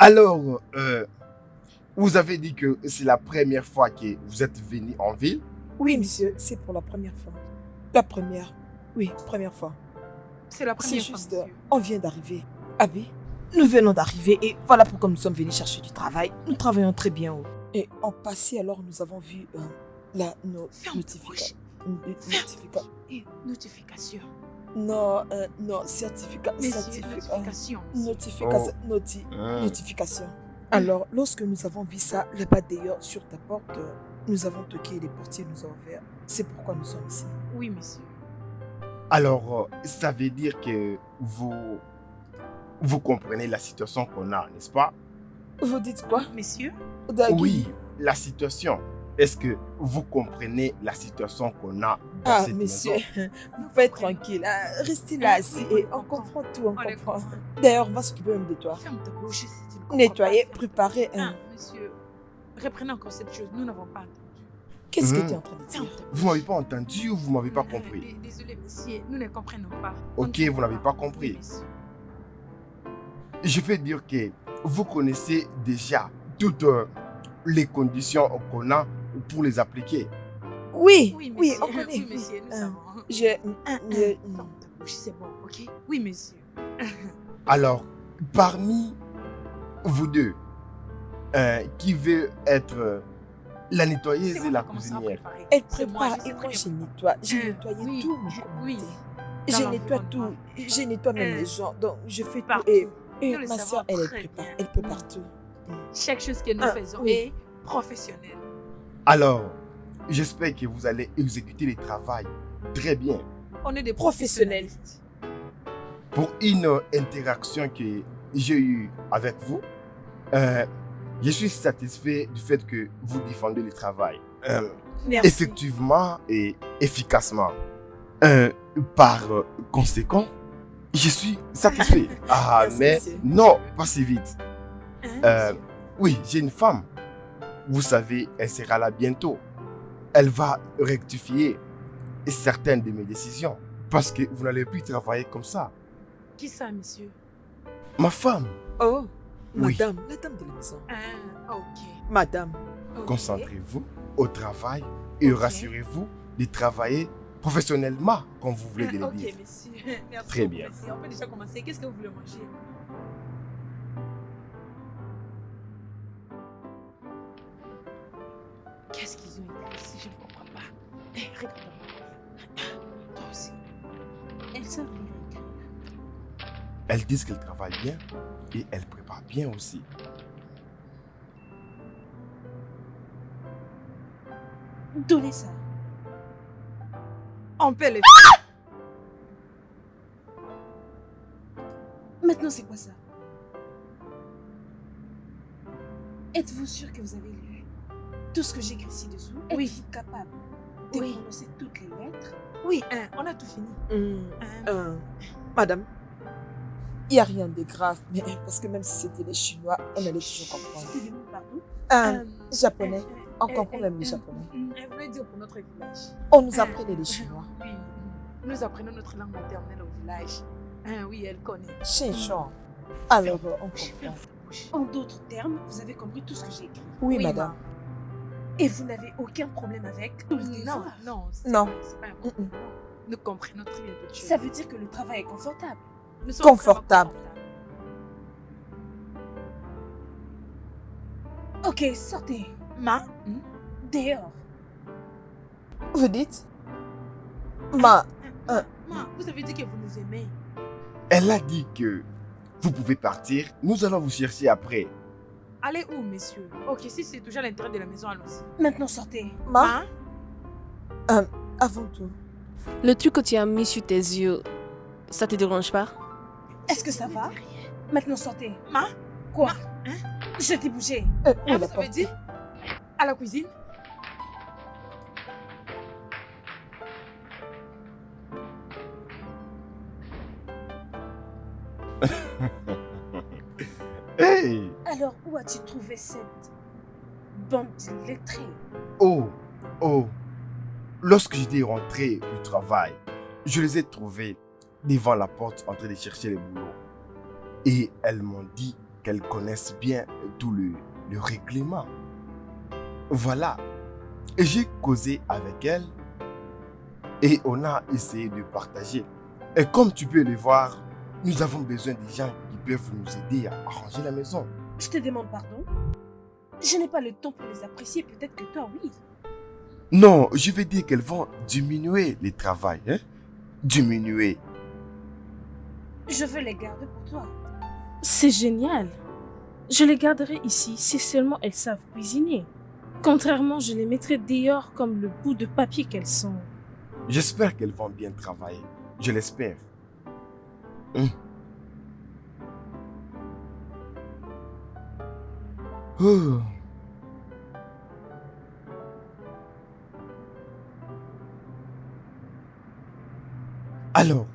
Alors, vous avez dit que c'est la première fois que vous êtes venu en ville? Oui, monsieur, c'est pour la première fois. La première. Oui, première fois. C'est la C'est première fois, juste, monsieur. on vient d'arriver. Ah oui, nous venons d'arriver et voilà pourquoi nous sommes venus chercher du travail. Nous travaillons très bien. Et en passé, alors, nous avons vu la Ferme ta bouche. Notification. Non, certificat. Monsieur, Certificat. notification. Notification. Ah. Notification. Alors, lorsque nous avons vu ça, là-bas d'ailleurs, sur ta porte, nous avons toqué et les portiers nous ont ouvert. C'est pourquoi nous sommes ici. Oui, monsieur. Alors, ça veut dire que vous comprenez la situation qu'on a, n'est-ce pas? Vous dites quoi? Monsieur? Dagui? Oui, la situation. Est-ce que vous comprenez la situation qu'on a dans Ah, cette monsieur, maison? vous pouvez être tranquille. Hein. Restez là assis et on comprend tout, on les comprend. comprend. D'ailleurs, on va s'occuper même de toi. Ferme ta bouche si tu ne comprends Nettoyer, pas. préparer Ah, un... monsieur, reprenez encore cette chose. Nous n'avons pas entendu. Qu'est-ce que Mhm. tu es en train de Ferme dire? ta bouche. Vous m'avez pas entendu ou vous m'avez pas compris? Désolé, monsieur, nous ne comprenons pas. Ok, vous n'avez pas compris. Oui, monsieur. Je veux dire que vous connaissez déjà toutes les conditions qu'on a pour les appliquer. Oui, Oui, oui, monsieur. on connaît. Oui, monsieur, nous savons. Ferme ta bouche, c'est bon, ok? Oui, monsieur. Alors, parmi vous deux, qui veut être la nettoyeuse C'est et moi la qui commencerai à cuisinière? préparer. Elle C'est prépare je et sais moi très je bien. nettoie. J'ai nettoyé oui, tout mon oui. communauté. Dans Je nettoie tout. l'environnement. Je nettoie même les gens. Donc je fais tout. Partout. Et Nous le ma savons soeur, elle très prépare. bien. Elle peut partout. Chaque chose que nous Ah, faisons oui. est professionnelle. Alors, j'espère que vous allez exécuter le travail très bien. On est des Professionnels. professionnalistes. Pour une interaction que j'ai eue avec vous, je suis satisfait du fait que vous défendez le travail Merci. effectivement et efficacement. Par conséquent, je suis satisfait. Ah, Merci, mais monsieur. non, pas si vite. Hein, Oui, j'ai une femme. Vous savez, elle sera là bientôt. Elle va rectifier certaines de mes décisions. Parce que vous n'allez plus travailler comme ça. Qui ça, monsieur? Ma femme, Oh, Oui. madame, la dame de la maison. Ah, ok. Madame. Ok. concentrez-vous au travail et Ok. rassurez-vous de travailler professionnellement, comme vous voulez de le Ok, dire. monsieur. Merci Très beaucoup, bien. monsieur. On peut déjà commencer. Qu'est-ce que vous voulez manger? Qu'est-ce qu'ils ont écrit ici? Je ne comprends pas. Regarde-moi. Toi aussi. Elles savent lire et écrire. Elles disent qu'elles travaillent bien et elles préparent bien aussi. Donnez ça. On peut les Maintenant, c'est quoi ça? Êtes-vous sûr que vous avez lu tout ce que j'écris ci-dessous? Oui. Êtes-vous capable de Oui. prononcer toutes les lettres? Oui, on a tout fini. Madame, il n'y a rien de grave. Mais parce que même si c'était les Chinois, on allait toujours comprendre. C'était le mot pardon? Japonais. On comprend même le japonais. Elle voulait dire pour notre village. On nous apprenait les Chinois. Oui. Nous apprenons notre langue maternelle au village. Oui, elle connaît. Chinchon. Alors, on Ferme comprend. ta bouche. En d'autres termes, vous avez compris tout ce que j'ai écrit. Oui, Oui, madame. Et vous n'avez aucun problème avec tout le Non, devoir. non. Non. C'est pas important. Non. Nous comprenons très bien toutes choses. Ça veut dire que le travail est confortable. Nous sommes Confortable. vraiment Ok, sortez. Ma, Dehors. Vous dites Ma, vous avez dit que vous nous aimez. Elle a dit que vous pouvez partir, nous allons vous chercher après. Allez où, messieurs? Ok, si c'est toujours à l'intérieur de la maison, allons-y. Maintenant, sortez. Ma, Ma, avant tout. Le truc que tu as mis sur tes yeux, ça te dérange pas? Est-ce que ça va? Maintenant, sortez. Ma, Quoi? Hein? Je t'ai bougé. Où est la vous avez porte? dit? À la cuisine? Hey! Alors, où as-tu trouvé cette bande d'illettrés? Oh! Oh! Lorsque j'étais rentré du travail, je les ai trouvés devant la porte en train de chercher le boulot. Et elles m'ont dit qu'elle connaisse bien tout le règlement. Voilà. Et j'ai causé avec elle et on a essayé de partager. Et comme tu peux le voir, nous avons besoin des gens qui peuvent nous aider à ranger la maison. Je te demande pardon. Je n'ai pas le temps pour les apprécier, peut-être que toi, oui. Non, je veux dire qu'elles vont diminuer le travail. Hein? Diminuer. Je veux les garder pour toi. C'est génial. Je les garderai ici si seulement elles savent cuisiner. Contrairement, je les mettrai dehors comme le bout de papier qu'elles sont. J'espère qu'elles vont bien travailler. Je l'espère. Oh. Alors,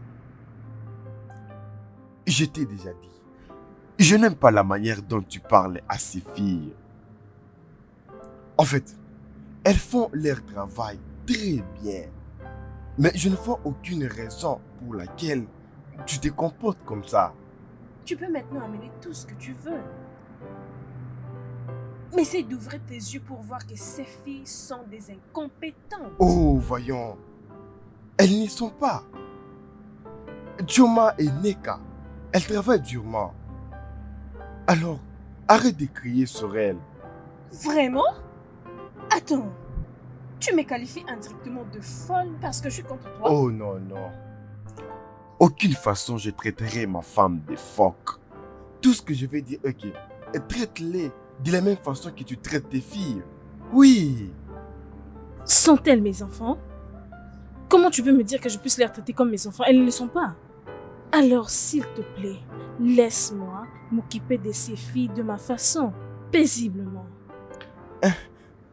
je t'ai déjà dit, je n'aime pas la manière dont tu parles à ces filles. En fait, elles font leur travail très bien. Mais je ne vois aucune raison pour laquelle tu te comportes comme ça. Tu peux maintenant amener tout ce que tu veux. Mais essaye d'ouvrir tes yeux pour voir que ces filles sont des incompétentes. Oh, voyons. Elles n'y sont pas. Joma et Neka, elles travaillent durement. Alors, arrête de crier sur elles. Vraiment? Attends. Tu me qualifies indirectement de folle parce que je suis contre toi? Oh non, non. Aucune façon je traiterai ma femme de phoque. Tout ce que je vais dire, ok, traite-les de la même façon que tu traites tes filles. Oui. Sont-elles mes enfants? Comment tu peux me dire que je puisse les traiter comme mes enfants? Elles ne le sont pas. Alors, s'il te plaît, laisse-moi m'occuper de ces filles de ma façon, paisiblement.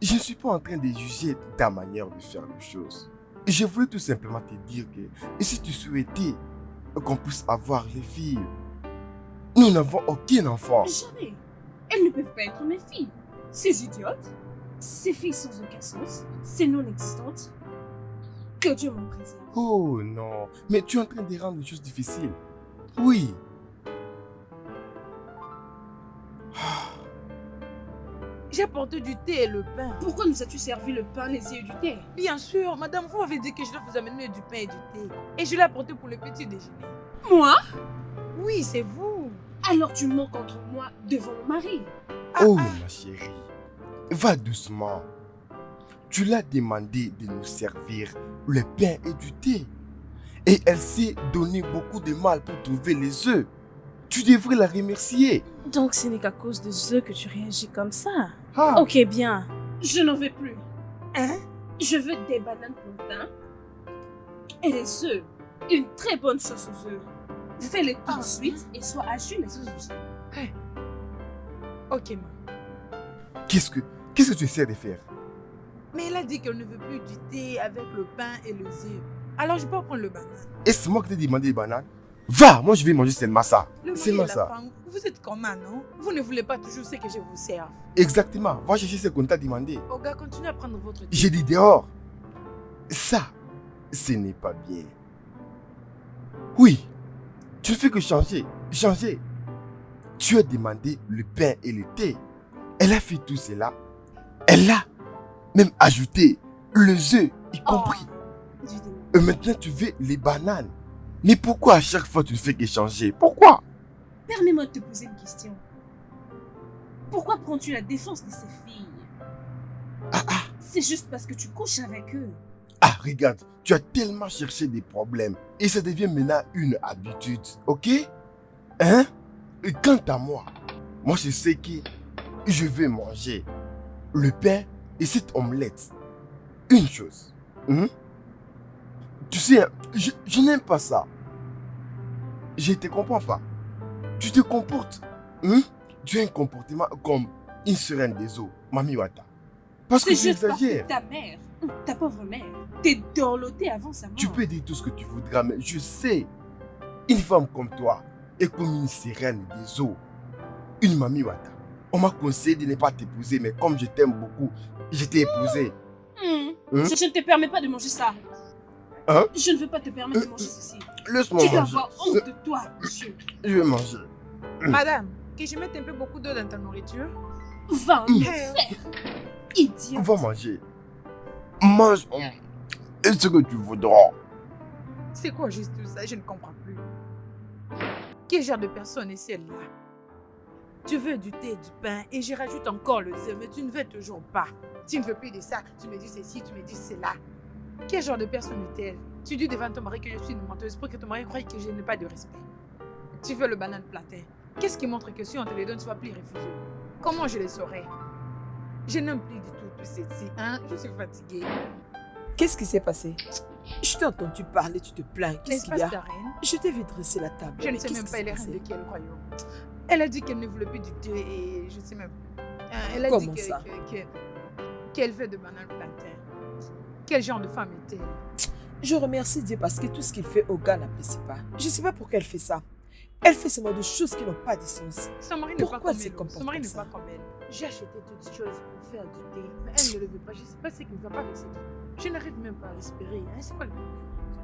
Je ne suis pas en train de juger ta manière de faire les choses. Je voulais tout simplement te dire que si tu souhaitais qu'on puisse avoir les filles, nous n'avons aucun enfant. Jamais. Elles ne peuvent pas être mes filles. Ces idiotes. Ces filles sans aucun sens. Ces non existantes. Que Dieu m'en préserve. Oh non, mais tu es en train de rendre les choses difficiles. Oui. J'ai apporté du thé et le pain. Pourquoi nous as-tu servi le pain, les yeux et du thé? Bien sûr, madame, vous m'avez dit que je dois vous amener du pain et du thé. Et je l'ai apporté pour le petit déjeuner. Moi? Oui, c'est vous. Alors tu mens contre moi devant mon mari. Oh ma chérie, va doucement. Tu l'as demandé de nous servir le pain et du thé. Et elle s'est donné beaucoup de mal pour trouver les œufs. Tu devrais la remercier. Donc ce n'est qu'à cause des œufs que tu réagis comme ça. Ah. Ok, bien. Je n'en veux plus. Hein? Je veux des bananes plantains et des œufs. Une très bonne sauce aux œufs. Fais-les tout de suite et sois agile les œufs aussi. Ok, ma. Qu'est-ce que tu essaies de faire? Mais elle a dit qu'elle ne veut plus du thé avec le pain et le œuf. Alors je peux prendre le banane. Et c'est moi qui t'ai demandé des bananes? Va, moi je vais manger seulement ça. Le mari Seulement et la ça. femme, vous êtes comment, non? Vous ne voulez pas toujours ce que je vous sers. Exactement, va chercher ce qu'on t'a demandé. Oh gars, continuez à prendre votre thé. J'ai dit dehors. Ça, ce n'est pas bien. Oui, tu ne fais que changer. Changer. Tu as demandé le pain et le thé. Elle a fait tout cela. Elle a même ajouté les œufs, y compris. Et maintenant, tu veux les bananes. Mais pourquoi à chaque fois tu ne fais que changer? Pourquoi? Permets-moi de te poser une question. Pourquoi prends-tu la défense de ces filles? C'est juste parce que tu couches avec eux. Ah, regarde, tu as tellement cherché des problèmes et ça devient maintenant une habitude, ok? Hein? Et quant à moi, je sais que je vais manger le pain et cette omelette. Une chose. Tu sais, je n'aime pas ça. Je ne te comprends pas. Tu te comportes. Tu as un comportement comme une sirène des eaux, Mami Wata. Parce que C'est tu juste parce que exagères. ta mère, ta pauvre mère, t'es dorlotée avant sa mort. Tu peux dire tout ce que tu voudras, mais je sais. Une femme comme toi est comme une sirène des eaux. Une Mami Wata. On m'a conseillé de ne pas t'épouser, mais comme je t'aime beaucoup, je t'ai épousé. Je ne te permets pas de manger ça. Hein? Je ne veux pas te permettre de manger ceci. Laisse-moi Tu dois manger. avoir honte de toi, monsieur. Je vais manger. Madame, que je mette un peu beaucoup d'eau dans ta nourriture? Va en enfer. Idiot. On va manger. Mange. Et ce que tu voudras. C'est quoi juste tout ça? Je ne comprends plus. Quel genre de personne est celle-là? Tu veux du thé, du pain et je rajoute encore le œuf, mais tu ne veux toujours pas. Tu ne veux plus de ça, tu me dis ceci, tu me dis cela. Quel genre de personne est-elle? Tu dis devant ton mari que je suis une menteuse pour que ton mari croie que je n'ai pas de respect. Tu veux le banane platin. Qu'est-ce qui montre que si on te le donne, tu vas plus refuser? Comment je le saurais? Je n'aime plus du tout ceci, hein? Je suis fatiguée. Qu'est-ce qui s'est passé? Je t'ai entendu parler, tu te plains. Qu'est-ce qu'il y a? Ta reine? Je t'ai vu dresser la table. Je ne Mais sais qu'est-ce même qui pas s'est elle est passé? reine de quel royaume. Elle a dit qu'elle ne voulait plus du thé et je sais même pas. Elle a Comment dit ça? qu'elle veut de banane plantain. Quel genre de femme est-elle? Je remercie Dieu parce que tout ce qu'il fait au gars n'apprécie pas. Je ne sais pas pourquoi elle fait ça. Elle fait ce genre de choses qui n'ont pas de sens. Son mari n'est pas Pourquoi comme elle se elle. comporte Son mari comme n'est ça? pas comme elle. J'ai acheté toutes ces choses pour faire du thé, mais elle ne le veut pas. Je ne sais pas ce qui ne va pas avec cette femme. Je n'arrive même pas à respirer. Hein. C'est quoi le problème?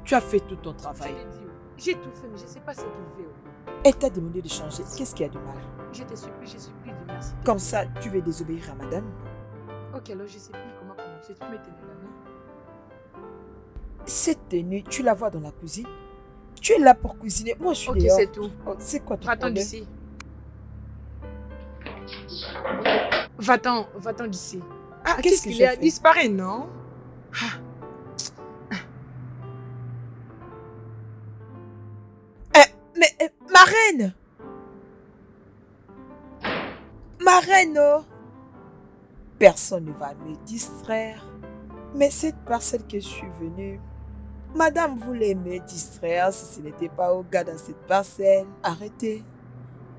Tu as fait tout ton Je travail. l'ai dit, oh. J'ai tout fait, mais je ne sais pas ce qu'il veut. Oh. Elle t'a demandé de changer. Qu'est-ce qu'il y a de mal? Je te supplie, de merci. Comme ça, tu veux désobéir à madame? Ok, alors je ne sais plus comment commencer. Tu peux me tenir la main? Cette tenue, tu la vois dans la cuisine? Tu es là pour cuisiner. Moi, je suis Ok, dehors. c'est tout. Oh, c'est quoi ton Va-t'en problème? d'ici. Va-t'en d'ici. Ah, Qu'est-ce qu'est-ce que qu'il j'ai a fait? disparu, non? Ah. Ma reine! Ma reine, oh! Personne ne va me distraire. Mais cette parcelle que je suis venue, madame voulait me distraire si ce n'était pas au gars dans cette parcelle. Arrêtez.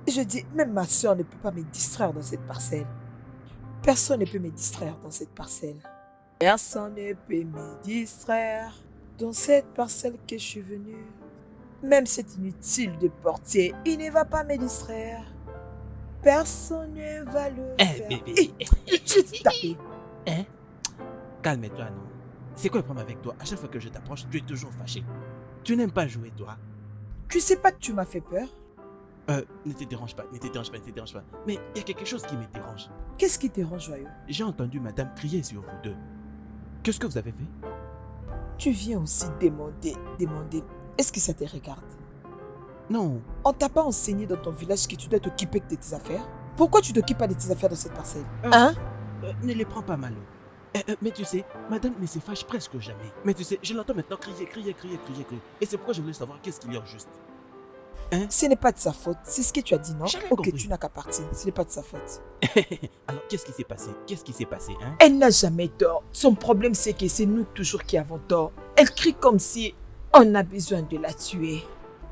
Je dis, même ma soeur ne peut pas me distraire dans cette parcelle. Personne ne peut me distraire dans cette parcelle. Personne ne peut me distraire dans cette parcelle que je suis venue. Même cet inutile de portier, il ne va pas me distraire. Personne ne va le faire. Bébé. Je t'ai tapé. Hein? Calme-toi, non? C'est quoi le problème avec toi? À chaque fois que je t'approche, tu es toujours fâché. Tu n'aimes pas jouer, toi? Tu sais pas que tu m'as fait peur? Ne te dérange pas, ne te dérange pas, ne te dérange pas. Mais il y a quelque chose qui me dérange. Qu'est-ce qui te rend joyeux? J'ai entendu madame crier sur vous deux. Qu'est-ce que vous avez fait? Tu viens aussi demander. Est-ce que ça te regarde? Non. On t'a pas enseigné dans ton village que tu dois t'occuper de tes affaires? Pourquoi tu t'occupes pas de tes affaires dans cette parcelle? Hein? Ne les prends pas mal. Mais tu sais, madame ne se fâche presque jamais. Mais tu sais, je l'entends maintenant crier. Et c'est pourquoi je voulais savoir qu'est-ce qu'il y a au juste. Hein? Ce n'est pas de sa faute. C'est ce que tu as dit, non? J'avais Ok, compris. tu n'as qu'à partir. Ce n'est pas de sa faute. Alors, qu'est-ce qui s'est passé? Qu'est-ce qui s'est passé, hein? Elle n'a jamais tort. Son problème, c'est que c'est nous toujours qui avons tort. Elle crie comme si on a besoin de la tuer.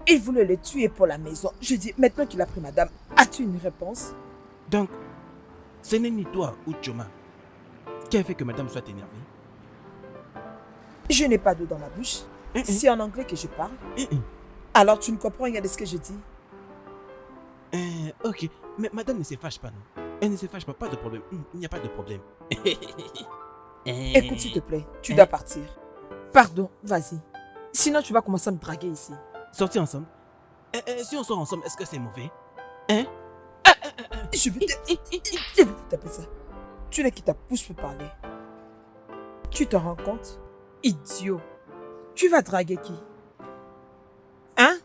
Il voulait le tuer pour la maison. Je dis, maintenant qu'il a pris madame, as-tu une réponse? Donc, ce n'est ni toi ou Choma qui a fait que madame soit énervée. Je n'ai pas d'eau dans ma bouche. C'est en anglais que je parle. Alors tu ne comprends rien de ce que je dis. Ok, mais madame ne se fâche pas, non? Elle ne se fâche pas, pas de problème. Il n'y a pas de problème. Écoute, s'il te plaît, tu dois partir. Pardon, vas-y. Sinon, tu vas commencer à me draguer ici. Sortir ensemble? Si on sort ensemble, est-ce que c'est mauvais? Hein? Je vais te taper ça. Tu n'as qui ta bouche pour parler. Tu te rends compte? Idiot. Tu vas draguer qui? Hein?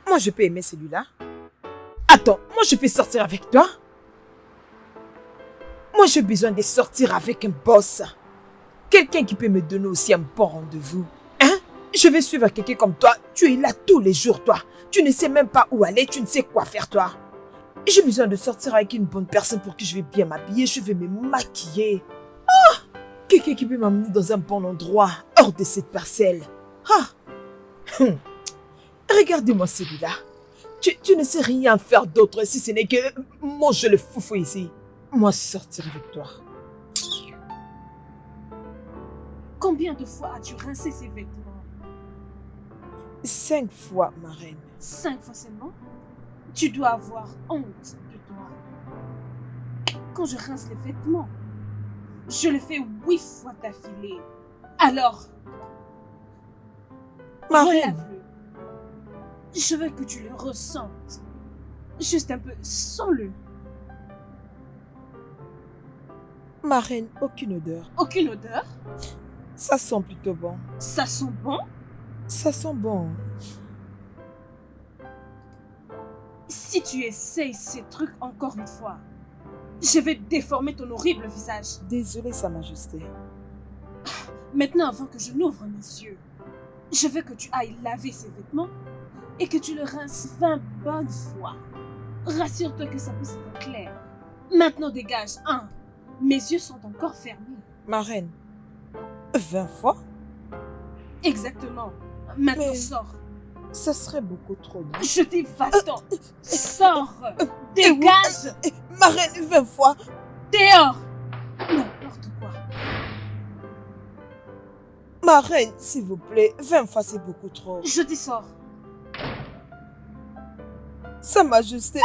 Moi, je peux aimer celui-là. Attends, moi, je peux sortir avec toi? Moi, j'ai besoin de sortir avec un boss. Quelqu'un qui peut me donner aussi un bon rendez-vous. Hein? Je vais suivre quelqu'un comme toi. Tu es là tous les jours, toi. Tu ne sais même pas où aller, tu ne sais quoi faire, toi. J'ai besoin de sortir avec une bonne personne pour que je vais bien m'habiller, je vais me maquiller. Ah! Quelqu'un qui peut m'amener dans un bon endroit, hors de cette parcelle. Ah! Regardez-moi celui-là. Tu ne sais rien faire d'autre si ce n'est que manger le foufou ici. Moi, sortir avec toi. Combien de fois as-tu rincé ces vêtements? 5 fois, ma reine. 5 fois seulement? Tu dois avoir honte de toi. Quand je rince les vêtements, je le fais 8 fois d'affilée. Alors, Ma reine. relève-le. Je veux que tu le ressentes. Juste un peu, sens-le. Ma reine, aucune odeur. Aucune odeur. Ça sent plutôt bon. Ça sent bon. Ça sent bon. Si tu essayes ces trucs encore une fois, je vais déformer ton horrible visage. Désolée, Sa Majesté. Maintenant, avant que je n'ouvre mes yeux, je veux que tu ailles laver ces vêtements et que tu le rinces 20 bonnes fois. Rassure-toi que ça puisse être clair. Maintenant, dégage. 1. Mes yeux sont encore fermés. Ma reine, 20 fois? Exactement. Maintenant, Mais- sors. Ça serait beaucoup trop, non? Je dis va-t'en. Sors. Dégage. Ma reine, 20 fois? Dehors. N'importe quoi. Ma reine, s'il vous plaît, 20 fois c'est beaucoup trop. Je dis sors. Sa Majesté.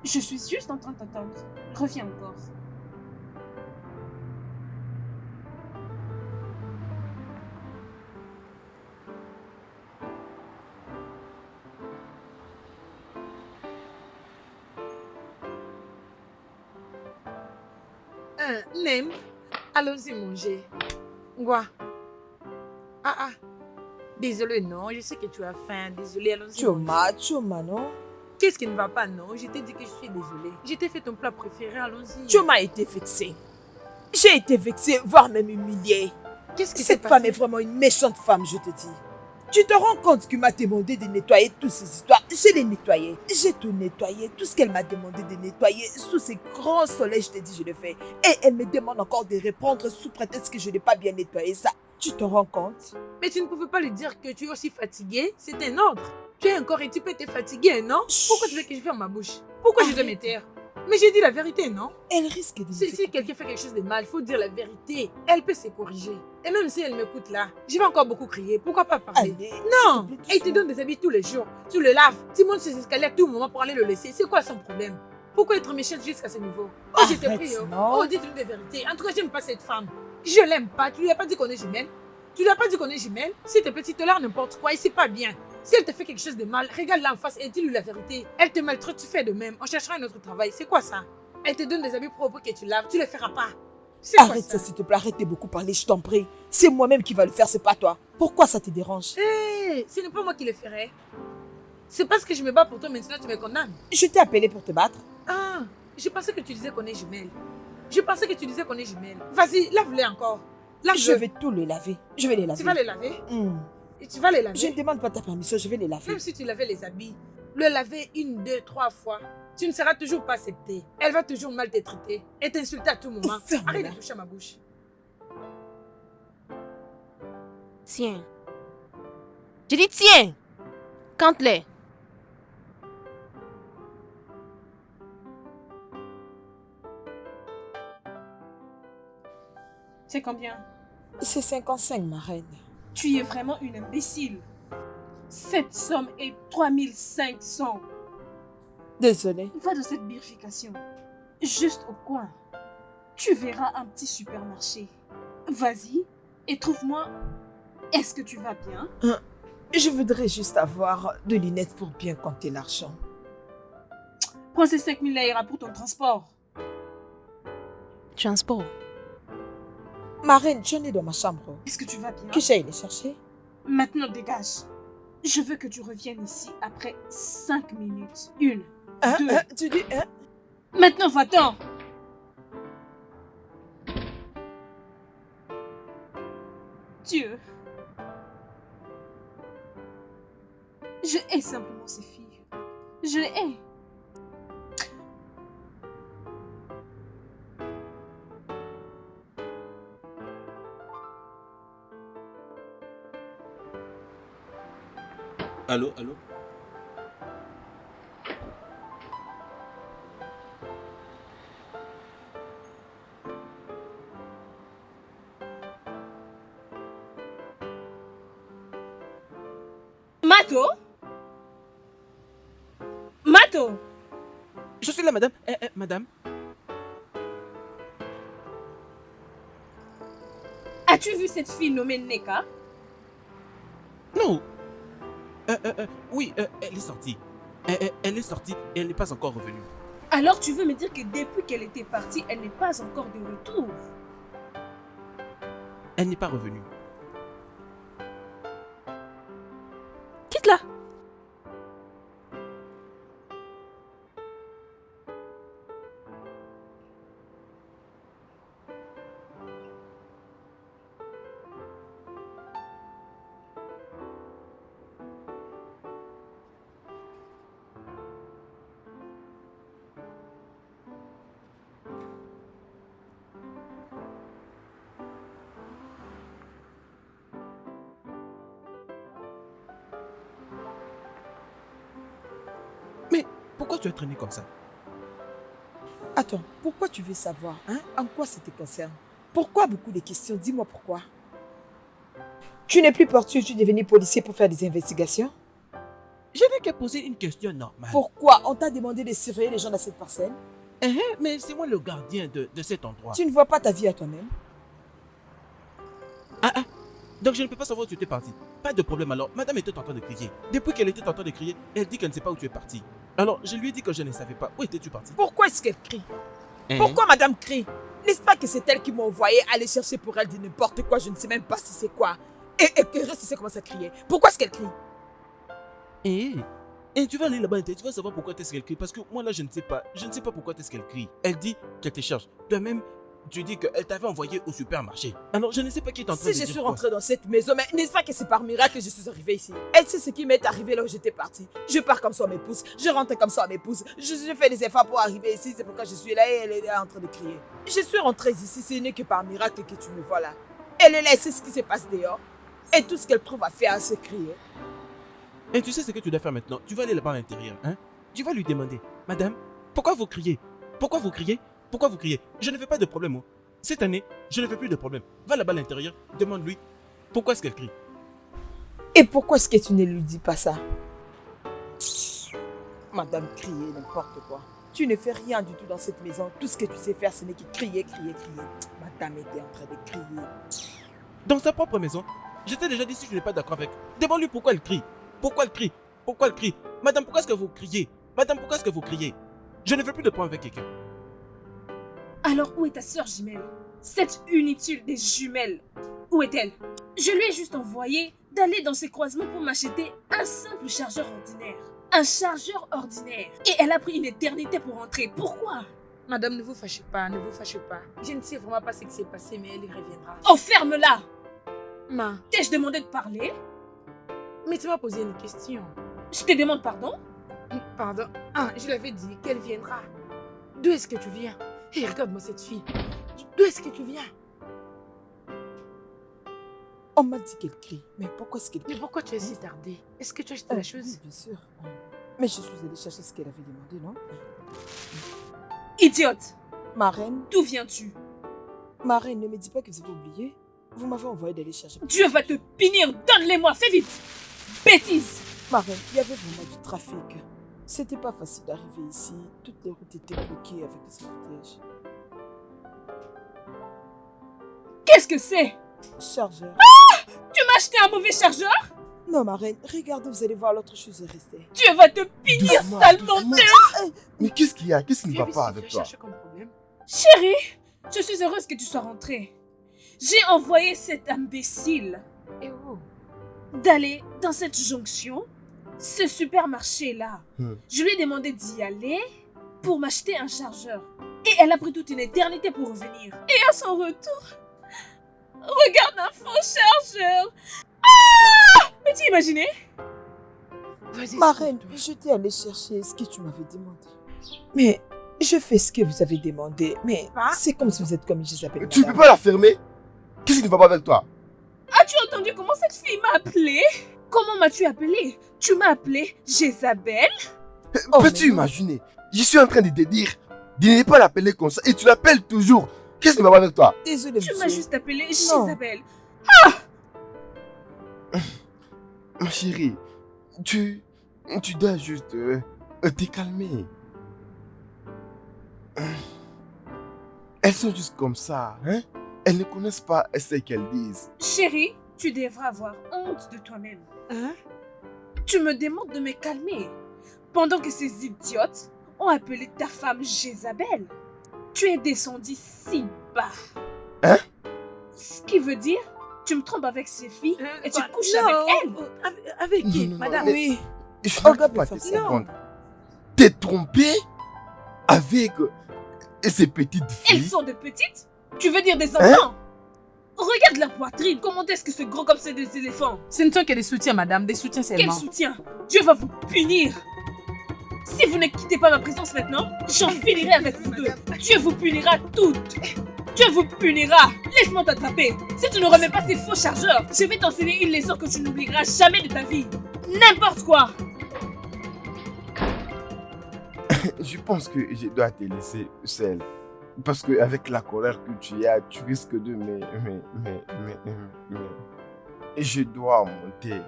Je suis juste en train de t'attendre. Reviens encore. Nem, allons-y manger. Quoi? Ah. Désolée, non, je sais que tu as faim. Désolée, allons-y manger. Choma, non? Qu'est-ce qui ne va pas, non? Je t'ai dit que je suis désolée. Je t'ai fait ton plat préféré, allons-y. Choma a été vexée. J'ai été vexée, voire même humiliée. Qu'est-ce qui s'est Cette femme passé? est vraiment une méchante femme, je te dis. Tu te rends compte qu'il m'a demandé de nettoyer toutes ces histoires? Je l'ai nettoyé. J'ai tout nettoyé. Tout ce qu'elle m'a demandé de nettoyer, sous ces grands soleils, je te dis, je le fais. Et elle me demande encore de reprendre sous prétexte que je n'ai pas bien nettoyé ça. Tu te rends compte? Mais tu ne pouvais pas lui dire que tu es aussi fatiguée. C'est un ordre. Tu es encore un petit peu fatiguée, non? Pourquoi tu veux que je ferme ma bouche? Pourquoi je dois me taire? Mais j'ai dit la vérité, non? Elle risque de me Si faire- quelqu'un fait quelque chose de mal, il faut dire la vérité. Elle peut se corriger. Et même si elle m'écoute là, je vais encore beaucoup crier. Pourquoi pas parler? Allez, Non! s'il te plaît, Elle te donne des habits tous les jours. Tu le laves. Tu montes ces escaliers à tout moment pour aller le laisser. C'est quoi son problème? Pourquoi être méchante jusqu'à ce niveau? Oh, je t'ai Arrête, pris. non. Oh, dites-lui des vérités. En tout cas, j'aime pas cette femme. Je l'aime pas. Tu lui as pas dit qu'on est jumelles? Tu lui as pas dit qu'on est jumelles? S'il te plaît, tu te l'air n'importe quoi et c'est pas bien. Si elle te fait quelque chose de mal, regarde-la en face et dis-lui la vérité. Elle te maltraite, tu fais de même. On cherchera un autre travail. C'est quoi ça? Elle te donne des habits propres que tu laves. Tu les feras pas. C'est quoi Arrête ça? ça, s'il te plaît, arrête de beaucoup parler, je t'en prie. C'est moi-même qui va le faire, c'est pas toi. Pourquoi ça te dérange? Hé, ce n'est pas moi qui le ferai. C'est parce que je me bats pour toi maintenant tu me condamnes. Je t'ai appelé pour te battre. Ah, je pensais que tu disais qu'on est jumelles. Je pensais que tu disais qu'on est jumelles. Vas-y, lave-les encore. Lave-le. Je vais tout les laver. Je vais les laver. Tu vas les laver? Hmm. Et tu vas les laver? Je ne demande pas ta permission, je vais les laver. Même si tu lavais les habits, le laver 1, 2, 3 fois, tu ne seras toujours pas acceptée. Elle va toujours mal te traiter et t'insulter à tout moment. Ferme-la. Arrête de toucher à ma bouche. Tiens. Je dis tiens. Compte-les. C'est combien? C'est 55, ma reine. Tu es vraiment une imbécile. Cette somme est 3500. Désolée. Va dans cette bifurcation. Juste au coin. Tu verras un petit supermarché. Vas-y et trouve-moi. Est-ce que tu vas bien? Je voudrais juste avoir de lunettes pour bien compter l'argent. Prends ces 5000 là pour ton transport. Transport. Ma reine, j'en ai dans ma chambre. Est-ce que tu vas bien? Que j'aille les chercher? Maintenant dégage. Je veux que tu reviennes ici après 5 minutes. 1, Hein? 2. Hein? Tu dis, hein? Maintenant va-t'en. Dieu. Je hais simplement ces filles. Je les hais. Allô? Mato? Mato? Je suis là, madame. Madame. As-tu vu cette fille nommée Neka? Non. Oui, elle est sortie. Elle est sortie et elle n'est pas encore revenue. Alors tu veux me dire que depuis qu'elle était partie, elle n'est pas encore de retour? Elle n'est pas revenue. Quitte-la. Mais pourquoi tu as traîné comme ça? Attends, pourquoi tu veux savoir, hein? En quoi ça te concerne? Pourquoi beaucoup de questions? Dis-moi pourquoi. Tu n'es plus portier, tu es devenu policier pour faire des investigations? Je n'ai qu'à poser une question normale. Pourquoi on t'a demandé de surveiller les gens dans cette parcelle? Mais c'est moi le gardien de cet endroit. Tu ne vois pas ta vie à toi-même? Donc je ne peux pas savoir où tu étais parti. Pas de problème alors. Madame était en train de crier. Depuis qu'elle était en train de crier, elle dit qu'elle ne sait pas où tu es parti. Alors je lui ai dit que je ne savais pas. Où étais-tu parti? Pourquoi est-ce qu'elle crie? Pourquoi madame crie? N'est-ce pas que c'est elle qui m'a envoyé aller chercher pour elle de n'importe quoi? Je ne sais même pas si c'est quoi. Et que reste, c'est commence à crier. Pourquoi est-ce qu'elle crie? Et tu vas aller là-bas, tu vas savoir pourquoi est-ce qu'elle crie. Parce que moi là, je ne sais pas. Je ne sais pas pourquoi est-ce qu'elle crie. Elle dit qu'elle te cherche. Toi-même, tu dis qu'elle t'avait envoyé au supermarché. Alors je ne sais pas qui est en train de Si dire je suis quoi. rentrée dans cette maison, mais n'est-ce pas que c'est par miracle que je suis arrivée ici? Elle sait ce qui m'est arrivé là où j'étais partie. Je pars comme ça, on m'épouse. Je rentre comme ça, on m'épouse. Je fais des efforts pour arriver ici, c'est pourquoi je suis là et elle est là en train de crier. Je suis rentrée ici, ce n'est que par miracle que tu me vois là. Elle est là, elle sait ce qui se passe dehors. Et tout ce qu'elle trouve à faire, c'est crier. Et tu sais ce que tu dois faire maintenant? Tu vas aller là-bas à l'intérieur. Tu vas lui demander, madame, pourquoi vous criez? Pourquoi vous criez? Pourquoi vous criez? Je ne fais pas de problème. Moi. Cette année, je ne fais plus de problème. Va là-bas à l'intérieur, demande-lui pourquoi est-ce qu'elle crie. Et pourquoi est-ce que tu ne lui dis pas ça? Madame, crier, n'importe quoi. Tu ne fais rien du tout dans cette maison. Tout ce que tu sais faire, ce n'est que crier, crier, crier. Madame était en train de crier. Dans sa propre maison, je t'ai déjà dit si tu n'es pas d'accord avec. Demande-lui pourquoi elle crie. Pourquoi elle crie? Pourquoi elle crie? Madame, pourquoi est-ce que vous criez? Madame, pourquoi est-ce que vous criez? Je ne veux plus de problème avec quelqu'un. Alors où est ta sœur jumelle? Cette inutile des jumelles, où est-elle? Je lui ai juste envoyé d'aller dans ses croisements pour m'acheter un simple chargeur ordinaire. Un chargeur ordinaire. Et elle a pris une éternité pour rentrer. Pourquoi? Madame, ne vous fâchez pas, ne vous fâchez pas. Je ne sais vraiment pas ce qui s'est passé, mais elle y reviendra. Oh, ferme-la! Ma, T'ai-je demandé de parler? mais tu m'as posé une question. Je te demande pardon? Pardon. Ah, je l'avais dit qu'elle viendra. D'où est-ce que tu viens? Hé, regarde-moi cette fille. D'où est-ce que tu viens? On m'a dit qu'elle crie. Mais pourquoi est-ce qu'elle Mais crie? pourquoi tu as si tardé? Est-ce que tu as acheté la chose? Oui, bien sûr. Mais je suis allée chercher ce qu'elle avait demandé, non? Idiote! Ma reine, D'où viens-tu? ma reine, ne me dis pas que vous avez oublié. Vous m'avez envoyé d'aller chercher. Dieu va te punir! Donne-les-moi! Fais vite! Bêtise! Ma reine, il y avait vraiment du trafic. C'était pas facile d'arriver ici. Toutes les routes étaient bloquées avec les cortèges. Qu'est-ce que c'est? Chargeur. Tu m'as acheté un mauvais chargeur? Non, ma reine, regardez, vous allez voir l'autre chose est restée. Dieu va te punir, Doucement, sale doucement. menteur! Mais qu'est-ce qu'il y a? Qu'est-ce qui ne Tu as va vu pas ce que avec tu toi? cherches comme problème? Chérie, je suis heureuse que tu sois rentrée. J'ai envoyé cet imbécile Eh oh. d'aller dans cette jonction, ce supermarché-là. Je lui ai demandé d'y aller pour m'acheter un chargeur. Et elle a pris toute une éternité pour revenir. Et à son retour, regarde un faux chargeur. Ah! Peux-tu imaginer? Vas-y, Ma excuse-toi. reine, j'étais allée chercher ce que tu m'avais demandé. Mais je fais ce que vous avez demandé. Mais Quoi? c'est comme si vous êtes comme Isabelle. Tu ne peux pas la fermer? Qu'est-ce qui ne va pas avec toi? As-tu entendu comment cette fille m'a appelée? Comment m'as-tu appelée? Tu m'as appelée Jézabel? Oh, Peux-tu mais non. imaginer? Je suis en train de te dire de ne pas l'appeler comme ça et tu l'appelles toujours. Qu'est-ce qui ne va pas avec toi? Désolée, Tu m'as monsieur. juste appelée Non. Jézabel. Ma chérie, tu dois juste te calmer. Elles sont juste comme ça, hein? Elles ne connaissent pas ce qu'elles disent. Chérie, tu devras avoir honte de toi-même. Hein? Tu me demandes de me calmer pendant que ces idiotes ont appelé ta femme Jézabel. Tu es descendu si bas. Hein? Ce qui veut dire, tu me trompes avec ces filles et tu couches Non, avec elles. Avec qui, Non, non, madame? mais- Oui. Je Olga n'arrive pas à te peut faire ça. comprendre. T'es trompé avec ces petites Elles filles? sont de petites? Tu veux dire des enfants? Regarde leur poitrine. Comment est-ce que c'est gros comme c'est des éléphants? Ce ne sont que des soutiens, madame, des soutiens Quel seulement. soutien? Dieu va vous punir. Si vous ne quittez pas ma présence maintenant, j'en finirai avec vous deux. Dieu vous punira toutes. Dieu vous punira. Laisse-moi t'attraper. Si tu ne remets pas ces faux chargeurs, je vais t'enseigner une leçon que tu n'oublieras jamais de ta vie. N'importe quoi. Je pense que je dois te laisser seule. Parce qu'avec la colère que tu as, tu risques de mais... Je dois monter.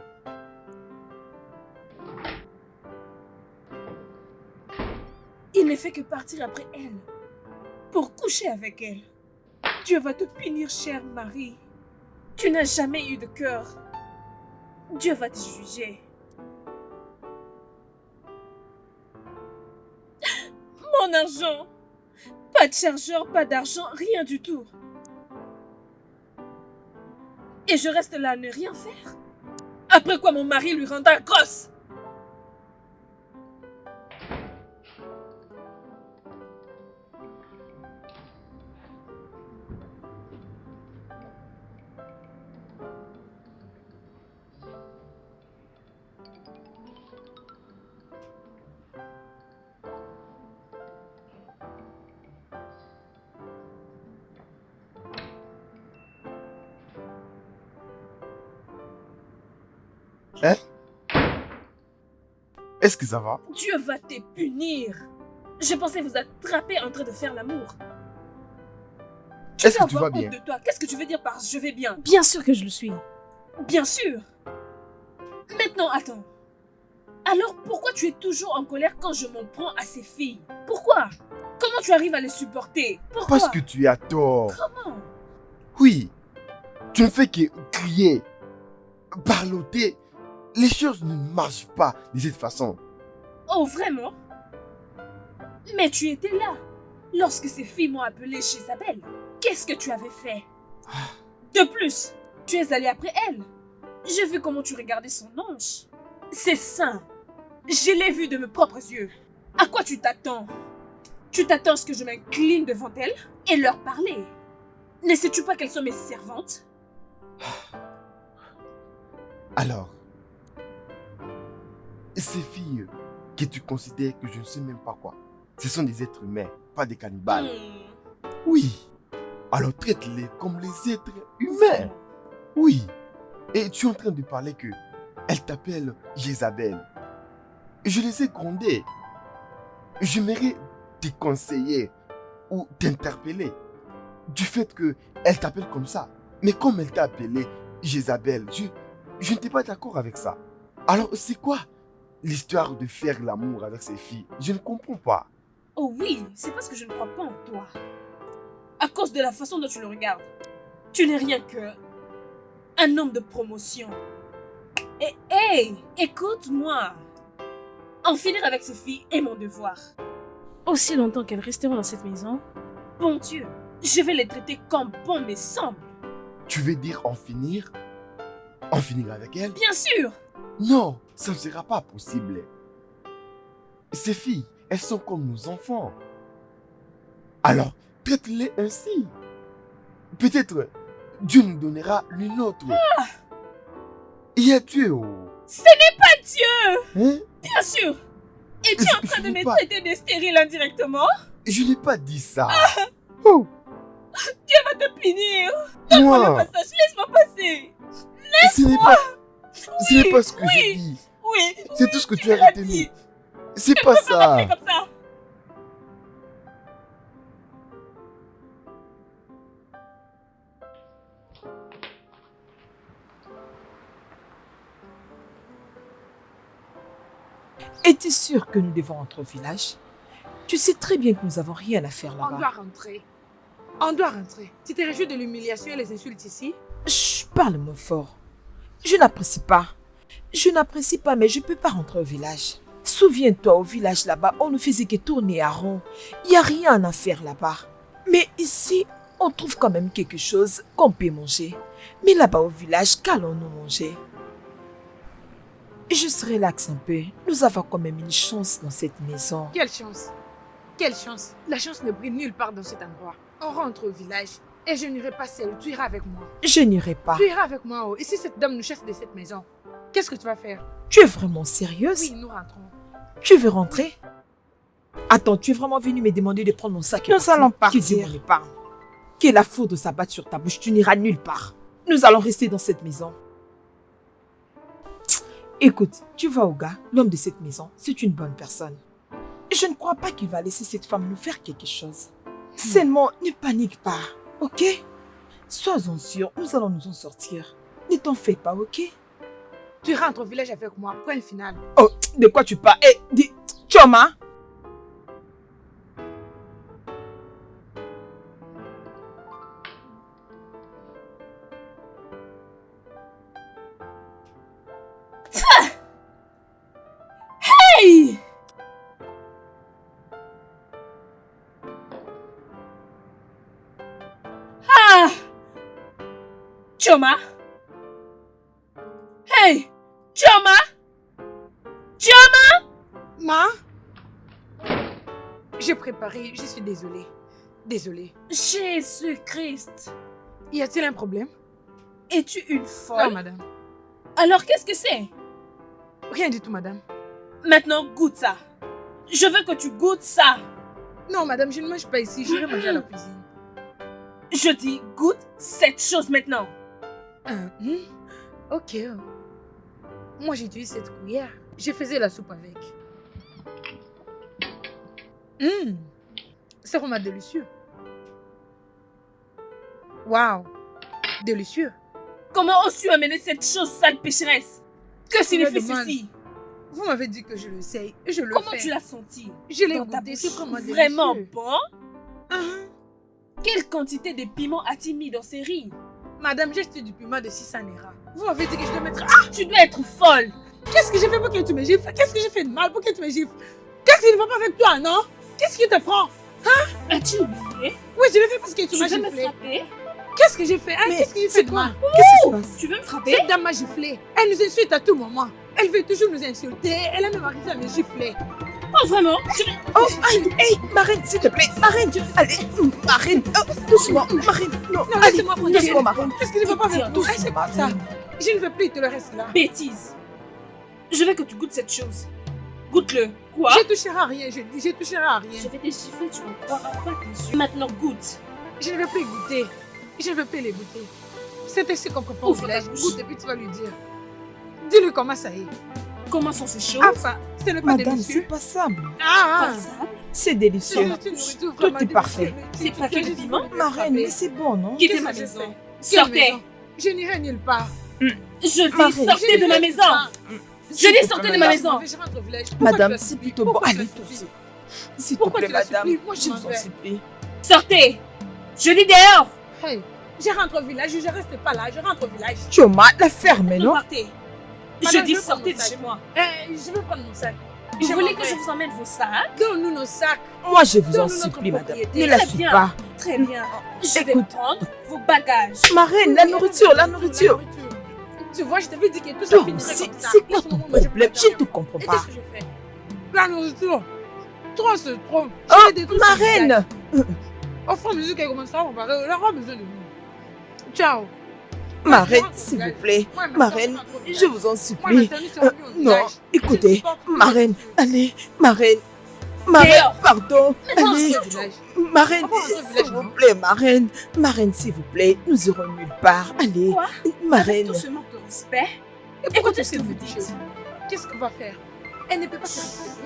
Il ne fait que partir après elle. Pour coucher avec elle. Dieu va te punir, chère Marie. Tu n'as jamais eu de cœur. Dieu va te juger. Mon argent. Pas de chargeur, pas d'argent, rien du tout. Et je reste là à ne rien faire. Après quoi mon mari lui rendra grosse. Est-ce que ça va? Dieu va te punir. Je pensais vous attraper en train de faire l'amour. Est-ce dois que tu vas avoir bien? honte de toi. Qu'est-ce que tu veux dire par je vais bien? Bien sûr que je le suis. Bien sûr. Maintenant, attends. Alors pourquoi tu es toujours en colère quand je m'en prends à ces filles? Pourquoi? Comment tu arrives à les supporter? Pourquoi? Parce que tu as tort. Comment? Oui. Tu ne fais que crier, parloter. Les choses ne marchent pas de cette façon. Oh, vraiment? Mais tu étais là lorsque ces filles m'ont appelé chez Isabelle. Qu'est-ce que tu avais fait? De plus, tu es allé après elle. J'ai vu comment tu regardais son ange. C'est saint. Je l'ai vu de mes propres yeux. À quoi tu t'attends? Tu t'attends à ce que je m'incline devant elles et leur parler. Ne sais-tu pas qu'elles sont mes servantes? Alors, ces filles que tu considères que je ne sais même pas quoi, ce sont des êtres humains, pas des cannibales. Oui. Alors traite-les comme les êtres humains. Oui. Et tu es en train de parler que elle t'appelle Jézabel. Je les ai grondées. J'aimerais te conseiller ou t'interpeller du fait qu'elle t'appelle comme ça. Mais comme elle t'a appelé Jézabel, je n'étais pas d'accord avec ça. Alors c'est quoi l'histoire de faire l'amour avec ces filles? Je ne comprends pas. Oh oui, c'est parce que je ne crois pas en toi. À cause de la façon dont tu le regardes. Tu n'es rien que un homme de promotion. Et hey, écoute-moi. En finir avec ces filles est mon devoir. Aussi longtemps qu'elles resteront dans cette maison, Bon Dieu, je vais les traiter comme bon me semble. Tu veux dire en finir? En finir avec elle? Bien sûr. Non, ça ne sera pas possible. Ces filles, elles sont comme nos enfants. Alors, traite-les ainsi. Peut-être Dieu nous donnera l'une autre. Il y a Dieu. Ce n'est pas Dieu. Hein? Bien sûr. Et tu es en train de me pas- traiter de stérile indirectement. Je n'ai pas dit ça. Oh, Va te punir. Le moi, passage, laisse-moi passer. ce n'est pas ce que j'ai dit. Oui. C'est tout ce que tu as l'as retenu. dit. C'est pas ça. Fais comme ça. Es-tu sûr que nous devons rentrer au village? Tu sais très bien que nous n'avons rien à faire On doit là-bas. rentrer. On doit rentrer. Tu te réjouis de l'humiliation et les insultes ici? Chut, parle-moi fort. Je n'apprécie pas. Je n'apprécie pas, mais je ne peux pas rentrer au village. Souviens-toi, au village là-bas, on ne faisait que tourner à rond. Il n'y a rien à faire là-bas. Mais ici, on trouve quand même quelque chose qu'on peut manger. Mais là-bas au village, qu'allons-nous manger? Juste relaxe un peu. Nous avons quand même une chance dans cette maison. Quelle chance! Quelle chance! La chance ne brille nulle part dans cet endroit. On rentre au village et je n'irai pas seule. Tu iras avec moi. Je n'irai pas. Tu iras avec moi. Oh. Et si cette dame nous chasse de cette maison, qu'est-ce que tu vas faire? Tu es vraiment sérieuse? Oui, nous rentrons. Tu veux rentrer? Attends, tu es vraiment venu me demander de prendre mon sac et Nous allons partir. Qui dit mon épargne? Que la foudre s'abatte sur ta bouche, tu n'iras nulle part. Nous allons rester dans cette maison. Écoute, tu vois au gars, l'homme de cette maison, c'est une bonne personne. Je ne crois pas qu'il va laisser cette femme nous faire quelque chose. Seulement, ne panique pas, ok? Sois-en sûr, nous allons nous en sortir. Ne t'en fais pas, ok? Tu rentres au village avec moi. Point final. Oh, de quoi tu parles? Eh, dis, Choma! Hey! Ah! Choma? Hey! Choma? Choma? Ma? J'ai préparé. Je suis désolée. Désolée. Jésus-Christ! Y a-t-il un problème? Es-tu une Non, folle? madame. Alors qu'est-ce que c'est? Rien du tout, madame. Maintenant, goûte ça. Je veux que tu goûtes ça. Non, madame, je ne mange pas ici. J'irai manger à la cuisine. Je dis, goûte cette chose maintenant. Ok. Moi, j'utilise cette cuillère. Je faisais la soupe avec. C'est vraiment délicieux. Waouh. Délicieux. Comment oses-tu amener cette chose sale pécheresse? Que signifie demande. ceci? Vous m'avez dit que je le sais. Et je le Comment fais. tu l'as senti? Je l'ai Dans ta goûté. C'est bouche? vraiment délicieux. Vraiment bon? Uh-huh. Quelle quantité de piment as-tu mis dans ces riz? Madame, j'ai acheté du piment de 600 naira. Vous m'avez dit que je dois mettre... Tu dois être folle! Qu'est-ce que j'ai fait pour que tu me gifles? Qu'est-ce que j'ai fait de mal pour que tu me gifles? Qu'est-ce qui ne va pas avec toi, non? Qu'est-ce qui te prend? As-tu oublié? Oui, je l'ai fait parce que tu Tu m'as veux me giflé. frapper? Qu'est-ce que j'ai fait? Hein? Mais Qu'est-ce que j'ai fait c'est de quoi? mal? Qu'est-ce qui se passe? Tu veux me frapper? Cette dame m'a giflé. Elle nous insulte à tout moment. Elle veut toujours nous insulter. Elle a même arrivé à me gifler. Oh vraiment? Oh, aïe, hey, Marraine, s'il te plaît, Marraine, allez, Marraine, oh, doucement, Marraine, non, Non, allez, laissez-moi doucement, protéger. Marraine, Qu'est-ce que je ne veux pas avec tout? doucement, C'est pas ça. Marraine. Je ne veux plus te le reste là. Bêtise! Je veux que tu goûtes cette chose. Goûte-le. Quoi? Je toucherai à rien, je dis, je toucherai à rien. Je vais te gifler, tu ne croiras pas tes yeux. Maintenant goûte. Je ne veux plus goûter. Je ne veux plus les goûter. C'est ainsi qu'on comprend au Ouvre ta village. bouche. Goûte et puis tu vas lui dire. Dis-lui comment ça est. Comment sont ces choses? Enfin, ce n'est pas Madame, c'est délicieux. passable, Ah, Pas ça. c'est c'est délicieux. juste une nourriture Tout vraiment est parfait. délicieuse. C'est pas que le piment? Marraine, mais c'est bon, non? Quittez Qu'est-ce ma que je maison. fais? Quelle Sortez. maison? Je n'irai nulle part. Je dis Marraine. sortez de ma maison. Je dis sortez de ma maison. Je rentre au village. Pourquoi Madame, tu la c'est supplies? plutôt bon. Pourquoi tu Allez, la supplies? tous. S'il te Pourquoi plaît, tu la madame, supplies? Moi, je je m'en vous en vais. supplie. Sortez. Je dis dehors. Hey, je rentre au village, je reste pas là, je rentre au village. Choma, la ferme, non? Partez. Je Madame, dis je veux prendre sortez mon de sac. chez moi. Je veux prendre mon sac. Vous Je voulez m'en que je vais. vous emmène vos sacs? Donne-nous nos sacs. Moi, je vous en Donne-nous notre supplie, madame. propriété. Ne la Très suis bien. pas. Très bien. Je vais Écoute. prendre vos bagages. Marraine, la nourriture, la nourriture. Tu vois, je t'avais dit que tout ça Non, finirait c'est comme ça. c'est En quoi ce ton moment, moi, problème? peux Je rien. ne te comprends Et pas. qu'est-ce que je fais? La nourriture. Trop, c'est trop. Oh, Je vais détruire ce village. Marraine! Au fond, mesure qu'elle commence à comparer, elle aura besoin de nous. Ciao. Marraine, s'il vous plaît. Ouais, mais Marraine, ça, ça, je vous en Moi, supplie. ma sœur, nous sommes venus au Non, village. écoutez, Je supporte plus Marraine, les allez, Marraine. Marraine, Dehors. pardon. Maintenant, Allez, au village. Marraine, On va rentrer au s'il village, vous non? plaît, Marraine. Marraine, s'il vous plaît, nous irons nulle part. Allez, Quoi? Avec Marraine. tout ce manque de respect. Et pourquoi Écoutez tu ce que vous dites? dites. Qu'est-ce qu'on va faire? Elle ne peut pas se respecter.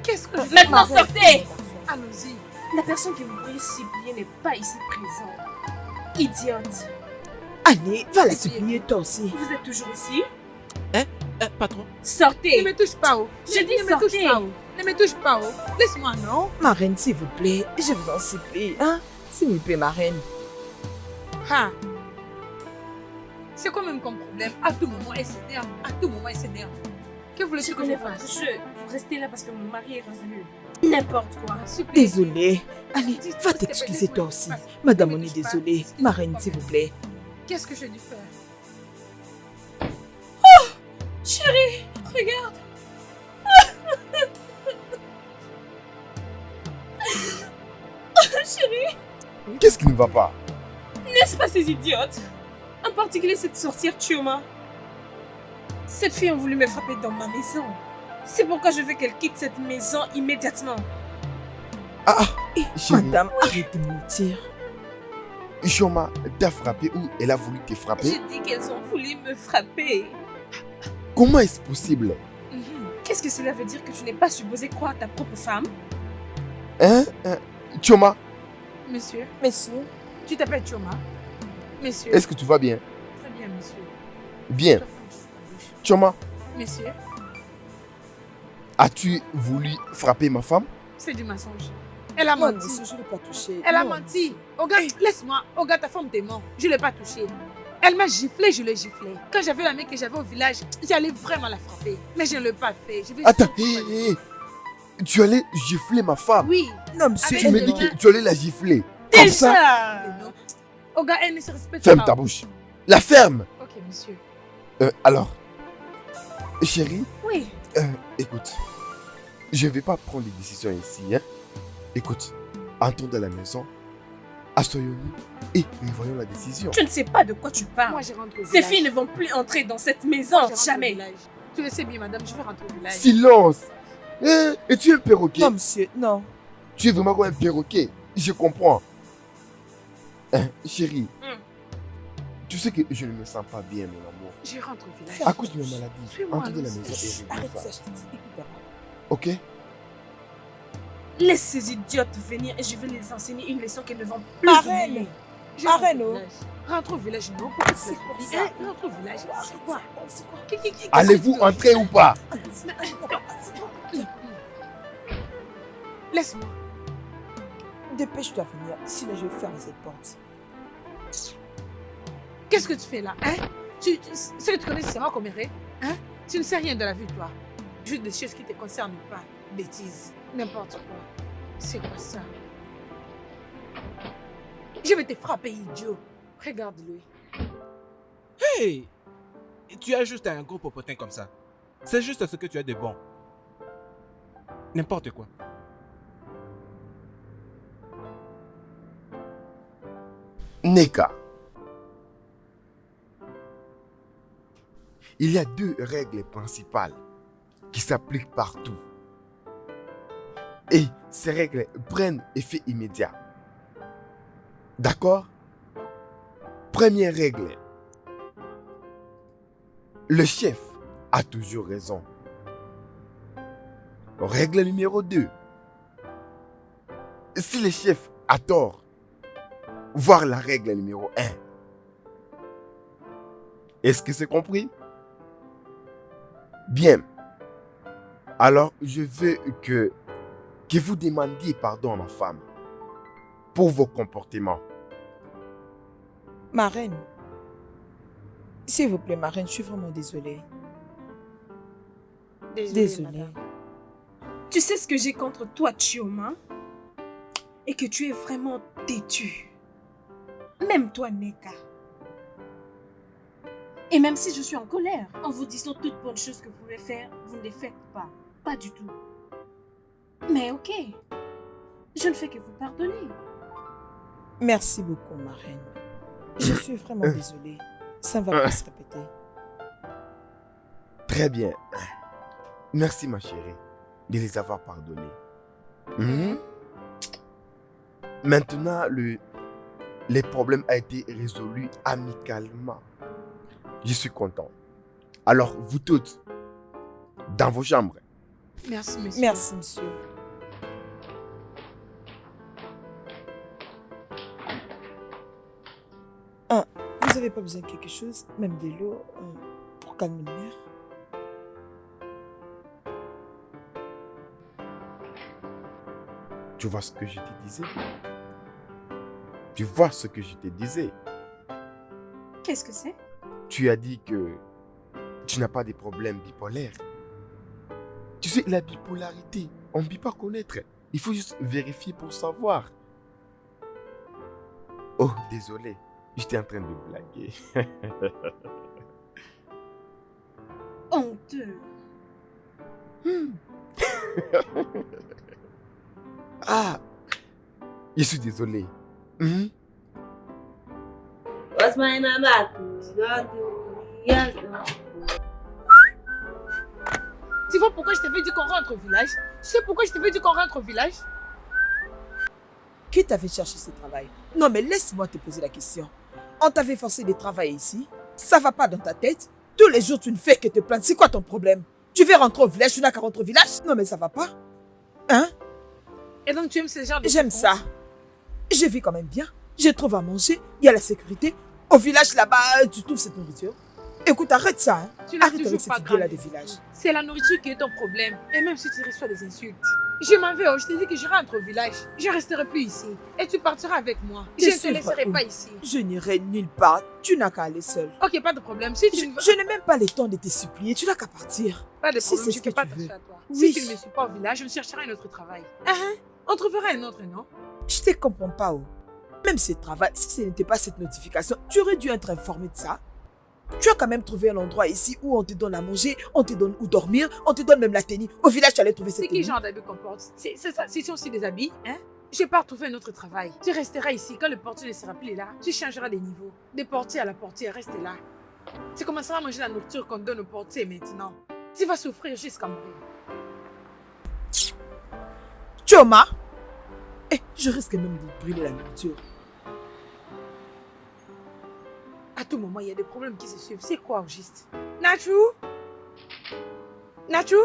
Qu'est-ce que je fais? Maintenant, Marraine. sortez. Allons-y. La personne que vous voyez si bien n'est pas ici présente. Idiote. Allez, va la supplier toi aussi. Vous êtes toujours ici? Patron, Ne Sortez. me touche pas, oh. Je dis ne me touche sortez. pas, oh. Ne me touche pas, oh. Laisse-moi, non? Marraine, s'il vous plaît, je vous en supplie. Hein? S'il vous plaît, Marraine. Ha. C'est quoi même comme problème? À tout moment, elle s'énerve. À tout moment, elle s'énerve. Que voulez-tu Je que je connais votre fasse? jeu. Vous restez là parce que mon mari est revenu. N'importe quoi. S'il vous plaît. Désolée. Allez, Dis-toi, va s'il te plaît, t'excuser laisse-moi toi une aussi. passe. Madame, Ne on me est touche pas. désolé. S'il te Ma reine, plaît. s'il vous plaît. Qu'est-ce que j'ai dû faire? Chérie, regarde. Chérie, Qu'est-ce qui ne va pas? n'est-ce pas ces idiotes? En particulier cette sorcière Chioma. Cette fille a voulu me frapper dans ma maison. C'est pourquoi je veux qu'elle quitte cette maison immédiatement. Chérie, Madame, arrête de mentir. Chioma t'a frappé ou elle a voulu te frapper? Je dis qu'elles ont voulu me frapper. Comment est-ce possible? Qu'est-ce que cela veut dire que tu n'es pas supposé croire ta propre femme? Hein? Chioma, Monsieur, Monsieur, tu t'appelles Chioma? Monsieur. est-ce que tu vas bien? Très bien, monsieur. Bien. Je ferme juste ta bouche. Chioma, Monsieur, as-tu voulu frapper ma femme? c'est du mensonge. Elle a non, menti. monsieur, je ne l'ai pas touché. Elle a Non, menti. monsieur. Oga, laisse-moi. Oga, ta femme t'es mort. Je ne l'ai pas touchée. Elle m'a giflé, je l'ai giflé. Quand j'avais la main que j'avais au village, j'allais vraiment la frapper. Mais je ne l'ai pas fait. Je vais Attends, surtout pas le faire. tu allais gifler ma femme? Oui. Non, monsieur, Avec Tu me les dis mains. que tu allais la gifler. Comme ça? Mais non. Oga, elle ne se respecte Ferme pas. ta bouche. La ferme. Ok, monsieur. Alors, chérie, Oui. écoute, je ne vais pas prendre des décisions ici. Hein? Écoute, entrons dans la maison, asseyons-nous et revoyons la décision. Tu ne sais pas de quoi tu parles. Moi, je rentre au Ces village. filles ne vont plus entrer dans cette Moi, maison, je rentre au jamais. village. Tu le sais bien, madame, je vais rentrer au village. Silence. Hein? Et tu es un perroquet? non, monsieur, non. Tu es vraiment comme un perroquet. Je comprends. Hein, chérie, tu sais que je ne me sens pas bien, mon amour. Je rentre au village. À cause de ma maladie. Suis-moi, Entre dans la allons-y. maison et reviens Arrête voir. ça, je te dis. Écoute d'abord. Ok? Laisse ces idiotes venir et je vais les enseigner une leçon qu'elles ne vont plus Marraine, oublier. Je rentre au Arrête-nous. village. Rentre au village, non? Pourquoi C'est quoi tu ça? Hein? Rentre au village. C'est quoi? C'est quoi? Allez-vous entrer ou pas? Laisse-moi. Dépêche-toi à venir, sinon je vais fermer cette porte. Qu'est-ce que tu fais là? Hein? Ce que tu connais, c'est moi comme Héré? Hein? Tu ne sais rien de la vie, toi. Juste des choses qui ne te concernent pas. Bêtises. N'importe quoi. C'est quoi ça? Je vais te frapper, idiot. Regarde-lui. Hey! Tu as juste un gros popotin comme ça. C'est juste ce que tu as de bon. N'importe quoi. Neka. Il y a deux règles principales qui s'appliquent partout. Et ces règles prennent effet immédiat. D'accord? Première règle. Le chef a toujours raison. Règle numéro 2. Si le chef a tort, voir la règle numéro 1. Est-ce que c'est compris? Bien. Alors, je veux que vous demandiez pardon à ma femme pour vos comportements. Ma reine. S'il vous plaît, ma reine, je suis vraiment désolée. Désolée. madame. Tu sais ce que j'ai contre toi, Chioma? Et que tu es vraiment têtu. Même toi, Neka. Et même si je suis en colère, en vous disant toutes bonnes choses que vous pouvez faire, vous ne les faites pas. Pas du tout. Mais ok. Je ne fais que vous pardonner. Merci beaucoup, ma reine. Je suis vraiment désolée. Ça ne va pas se répéter. Très bien. Merci ma chérie de les avoir pardonnés. Mhm. Maintenant, les problèmes ont été résolus amicalement. Je suis content. Alors, vous toutes, dans vos chambres. Merci, monsieur. Merci, monsieur. Vous n'avez pas besoin de quelque chose, même de l'eau, pour calmer le nerf? Tu vois ce que je te disais? Tu vois ce que je te disais? Qu'est-ce que c'est? tu as dit que tu n'as pas de problème bipolaire. Tu sais, la bipolarité, on ne peut pas connaître. Il faut juste vérifier pour savoir. Oh, désolé. J'étais en train de blaguer. Honteux. Ah, je suis désolé. Mhm. Tu vois pourquoi je t'avais dit qu'on rentre au village? Tu sais pourquoi je t'avais dit qu'on rentre au village? Qui t'a fait chercher ce travail? Non, mais laisse-moi te poser la question. On t'avait forcé de travailler ici. Ça va pas dans ta tête. Tous les jours, tu ne fais que te plaindre. C'est quoi ton problème? Tu veux rentrer au village, tu n'as qu'à rentrer au village? Non, mais ça va pas. Hein? Et donc tu aimes ce genre de J'aime réponse? ça. Je vis quand même bien. Je trouve à manger. Il y a la sécurité. Au village, là-bas, tu trouves cette nourriture. Écoute, arrête ça. Hein? Tu n'as Arrête toujours avec cette pas idée-là grandi. des villages. C'est la nourriture qui est ton problème. Et même si tu reçois des insultes. Je m'en vais, je t'ai dit que je rentre au village. Je resterai plus ici. Et tu partiras avec moi. Je ne te suivrai laisserai où? pas ici. Je n'irai nulle part. Tu n'as qu'à aller seul. Ok, pas de problème. Si tu ne veux... Je n'ai même pas le temps de te supplier. Tu n'as qu'à partir. Pas de Si problème, c'est je ce ne fais que pas tu attention veux. à toi. Oui. Si tu ne me suis pas au village, je me chercherai un autre travail. On trouvera un autre, non? Je te comprends pas. Oh. Même ce travail, si ce n'était pas cette notification, tu aurais dû être informé de ça. Tu as quand même trouvé un endroit ici où on te donne à manger, on te donne où dormir, on te donne même la tenue. Au village, tu allais trouver cette C'est tenue. qui genre d'habits qu'on porte? C'est ça, ce sont aussi des habits, hein? Je vais pas retrouver un autre travail. Tu resteras ici. Quand le portier ne sera plus là, tu changeras des niveaux. Des portiers à la portière, reste là. Tu commenceras à manger la nourriture qu'on donne au portier maintenant. Tu vas souffrir jusqu'à mourir. Choma, je risque même de brûler la nourriture. À tout moment, il y a des problèmes qui se suivent. C'est quoi au juste? Nachu? Nachu?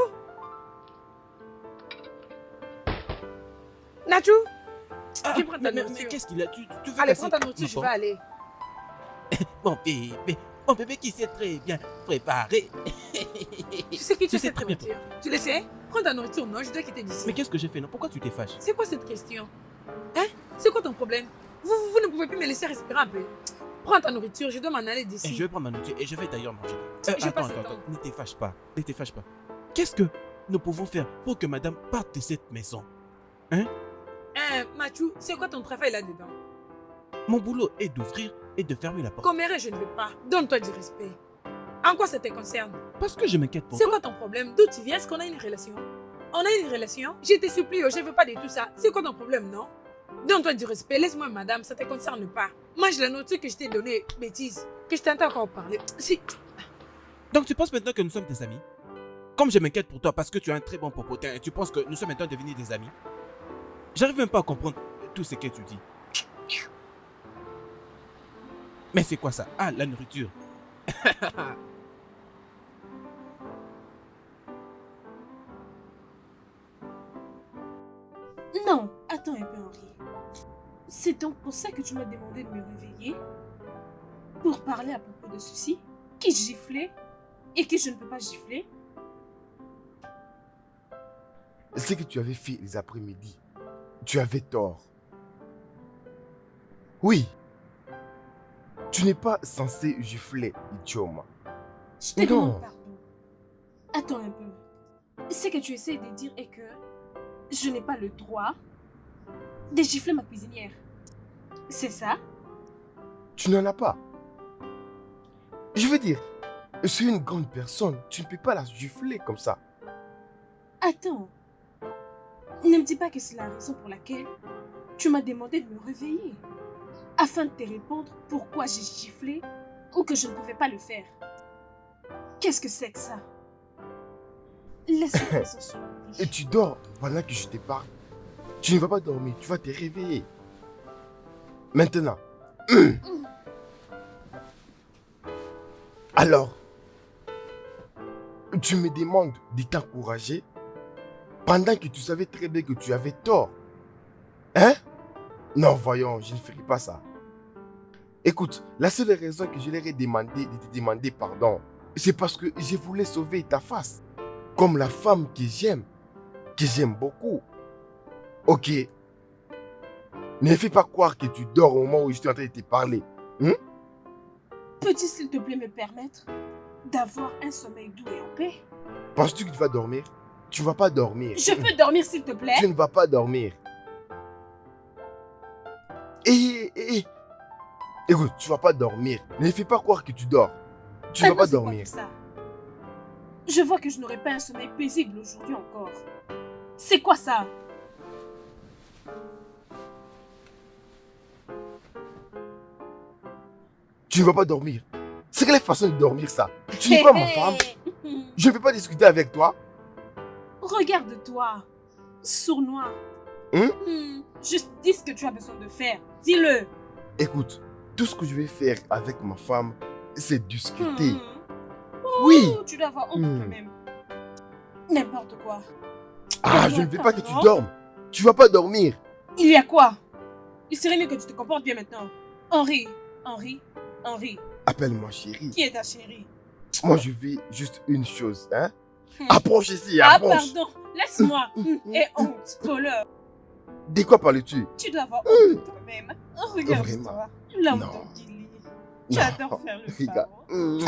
Nachu? Viens prendre ta mais nourriture. qu'est-ce qu'il a? Tu veux Allez, casser prends ta nourriture, je mon vais aller. mon bébé qui s'est très bien préparé. Tu sais qui tu Tu sais sais très bien. nourriture? Tu le sais? Prends ta nourriture, non, je dois quitter d'ici. Mais qu'est-ce que j'ai fait? Non, pourquoi tu t'es fâché? C'est quoi cette question? Hein? C'est quoi ton problème? Vous ne pouvez plus me laisser respirer un peu. Prends ta nourriture, je dois m'en aller Et d'ici. je vais prendre ma nourriture et je vais d'ailleurs manger. J'ai pas Attends, ce temps. ne te fâche pas. Ne te fâche pas. Qu'est-ce que nous pouvons faire pour que madame parte de cette maison? Mathieu, c'est quoi ton travail là-dedans? Mon boulot est d'ouvrir et de fermer la porte. Comméré, je ne veux pas. Donne-toi du respect. En quoi ça te concerne? Parce que je m'inquiète pour C'est toi. quoi ton problème? D'où tu viens? Est-ce qu'on a une relation? On a une relation? Je te supplie, je ne veux pas de tout ça. C'est quoi ton problème, non? Donne-toi du respect. Laisse-moi, madame, ça ne te concerne pas. Mange la nourriture que je t'ai donnée, bêtise. Que je t'entends encore parler. Si. Donc tu penses maintenant que nous sommes des amis? Comme je m'inquiète pour toi parce que tu as un très bon popotin et tu penses que nous sommes maintenant devenus des amis? J'arrive même pas à comprendre tout ce que tu dis. Mais c'est quoi ça? Ah, la nourriture. Non, attends un peu, Henri. C'est donc pour ça que tu m'as demandé de me réveiller? Pour parler à propos de ceci? Qui giflait? Et que je ne peux pas gifler? Ce que tu avais fait les après-midi, tu avais tort. Oui. Tu n'es pas censé gifler, Ichoma. Je te Non. demande pardon. Attends un peu. Ce que tu essaies de dire est que je n'ai pas le droit de gifler ma cuisinière. C'est ça? Tu n'en as pas. Je veux dire, c'est une grande personne. Tu ne peux pas la gifler comme ça. Attends. Ne me dis pas que c'est la raison pour laquelle tu m'as demandé de me réveiller. Afin de te répondre pourquoi j'ai giflé ou que je ne pouvais pas le faire. Qu'est-ce que c'est que ça? Laisse-moi penser sur le Et lit. tu dors pendant que je te parle. Tu ne vas pas dormir, tu vas te réveiller. Maintenant. Alors, tu me demandes de t'encourager pendant que tu savais très bien que tu avais tort. Hein? Non, voyons, je ne ferai pas ça. Écoute, la seule raison que je leur ai demandé de te demander pardon, c'est parce que je voulais sauver ta face. Comme la femme que j'aime beaucoup. Ok. Ne fais pas croire que tu dors au moment où je suis en train de te parler. Peux-tu s'il te plaît me permettre d'avoir un sommeil doux et en paix? Penses-tu que tu vas dormir? Tu vas pas dormir. Je peux dormir s'il te plaît? Tu ne vas pas dormir. Écoute, tu vas pas dormir. Ne fais pas croire que tu dors. Tu Ah vas non, pas c'est quoi dormir. tout ça? Je vois que je n'aurai pas un sommeil paisible aujourd'hui encore. C'est quoi ça? Tu ne vas pas dormir. C'est quelle façon de dormir ça? Tu n'es pas ma femme. Je ne peux pas discuter avec toi. Regarde-toi, sournois. Hein? Juste dis ce que tu as besoin de faire. Dis-le. Écoute, tout ce que je vais faire avec ma femme, c'est discuter. Oh, Oui. tu dois avoir honte toi-même. N'importe quoi. Ah, je ne veux pas que tu dormes. Tu vas pas dormir. Il y a quoi? Il serait mieux que tu te comportes bien maintenant. Henri. Appelle-moi chérie. Qui est ta chérie? Moi, je veux juste une chose, hein? Approche ici, approche. Pardon. Laisse-moi. Et honte, voleur. De quoi parles-tu? Tu dois avoir honte de toi-même. Regarde-toi. Vraiment? L'homme Non. de Gilly. J'adore faire le Regarde. pharaon.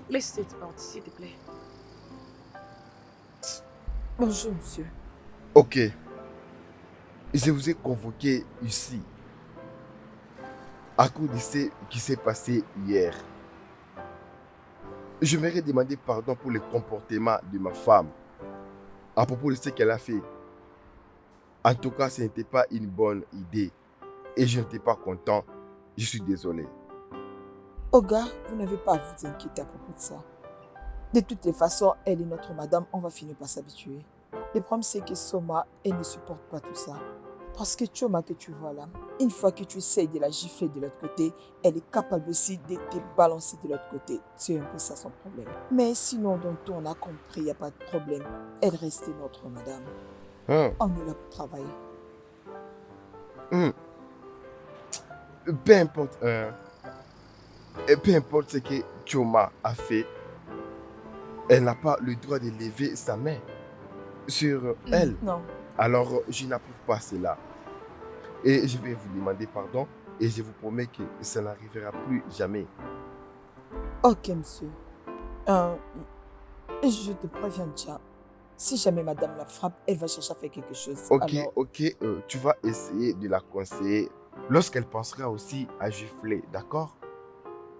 Laisse cette porte, s'il te plaît. Bonjour, monsieur. Ok. Je vous ai convoqué ici à cause de ce qui s'est passé hier. J'aimerais demander pardon pour le comportement de ma femme à propos de ce qu'elle a fait. En tout cas, ce n'était pas une bonne idée et je n'étais pas content. Je suis désolé. Oga, vous n'avez pas à vous inquiéter à propos de ça. De toutes les façons, elle est notre madame, on va finir par s'habituer. Le problème, c'est que Soma, elle ne supporte pas tout ça. Parce que Choma que tu vois là, une fois que tu essayes de la gifler de l'autre côté, elle est capable aussi de te balancer de l'autre côté. C'est un peu ça son problème. Mais sinon, dans tout, on a compris, il n'y a pas de problème. Elle reste notre madame. On est là pour travailler. Peu importe, peu importe ce que Choma a fait, elle n'a pas le droit de lever sa main sur elle. Non. Alors, je n'approuve pas cela. Et je vais vous demander pardon et je vous promets que ça n'arrivera plus jamais. Ok, monsieur. Je te préviens déjà. Si jamais madame la frappe, elle va chercher à faire quelque chose. Ok, Alors, ok, tu vas essayer de la conseiller lorsqu'elle pensera aussi à gifler, d'accord?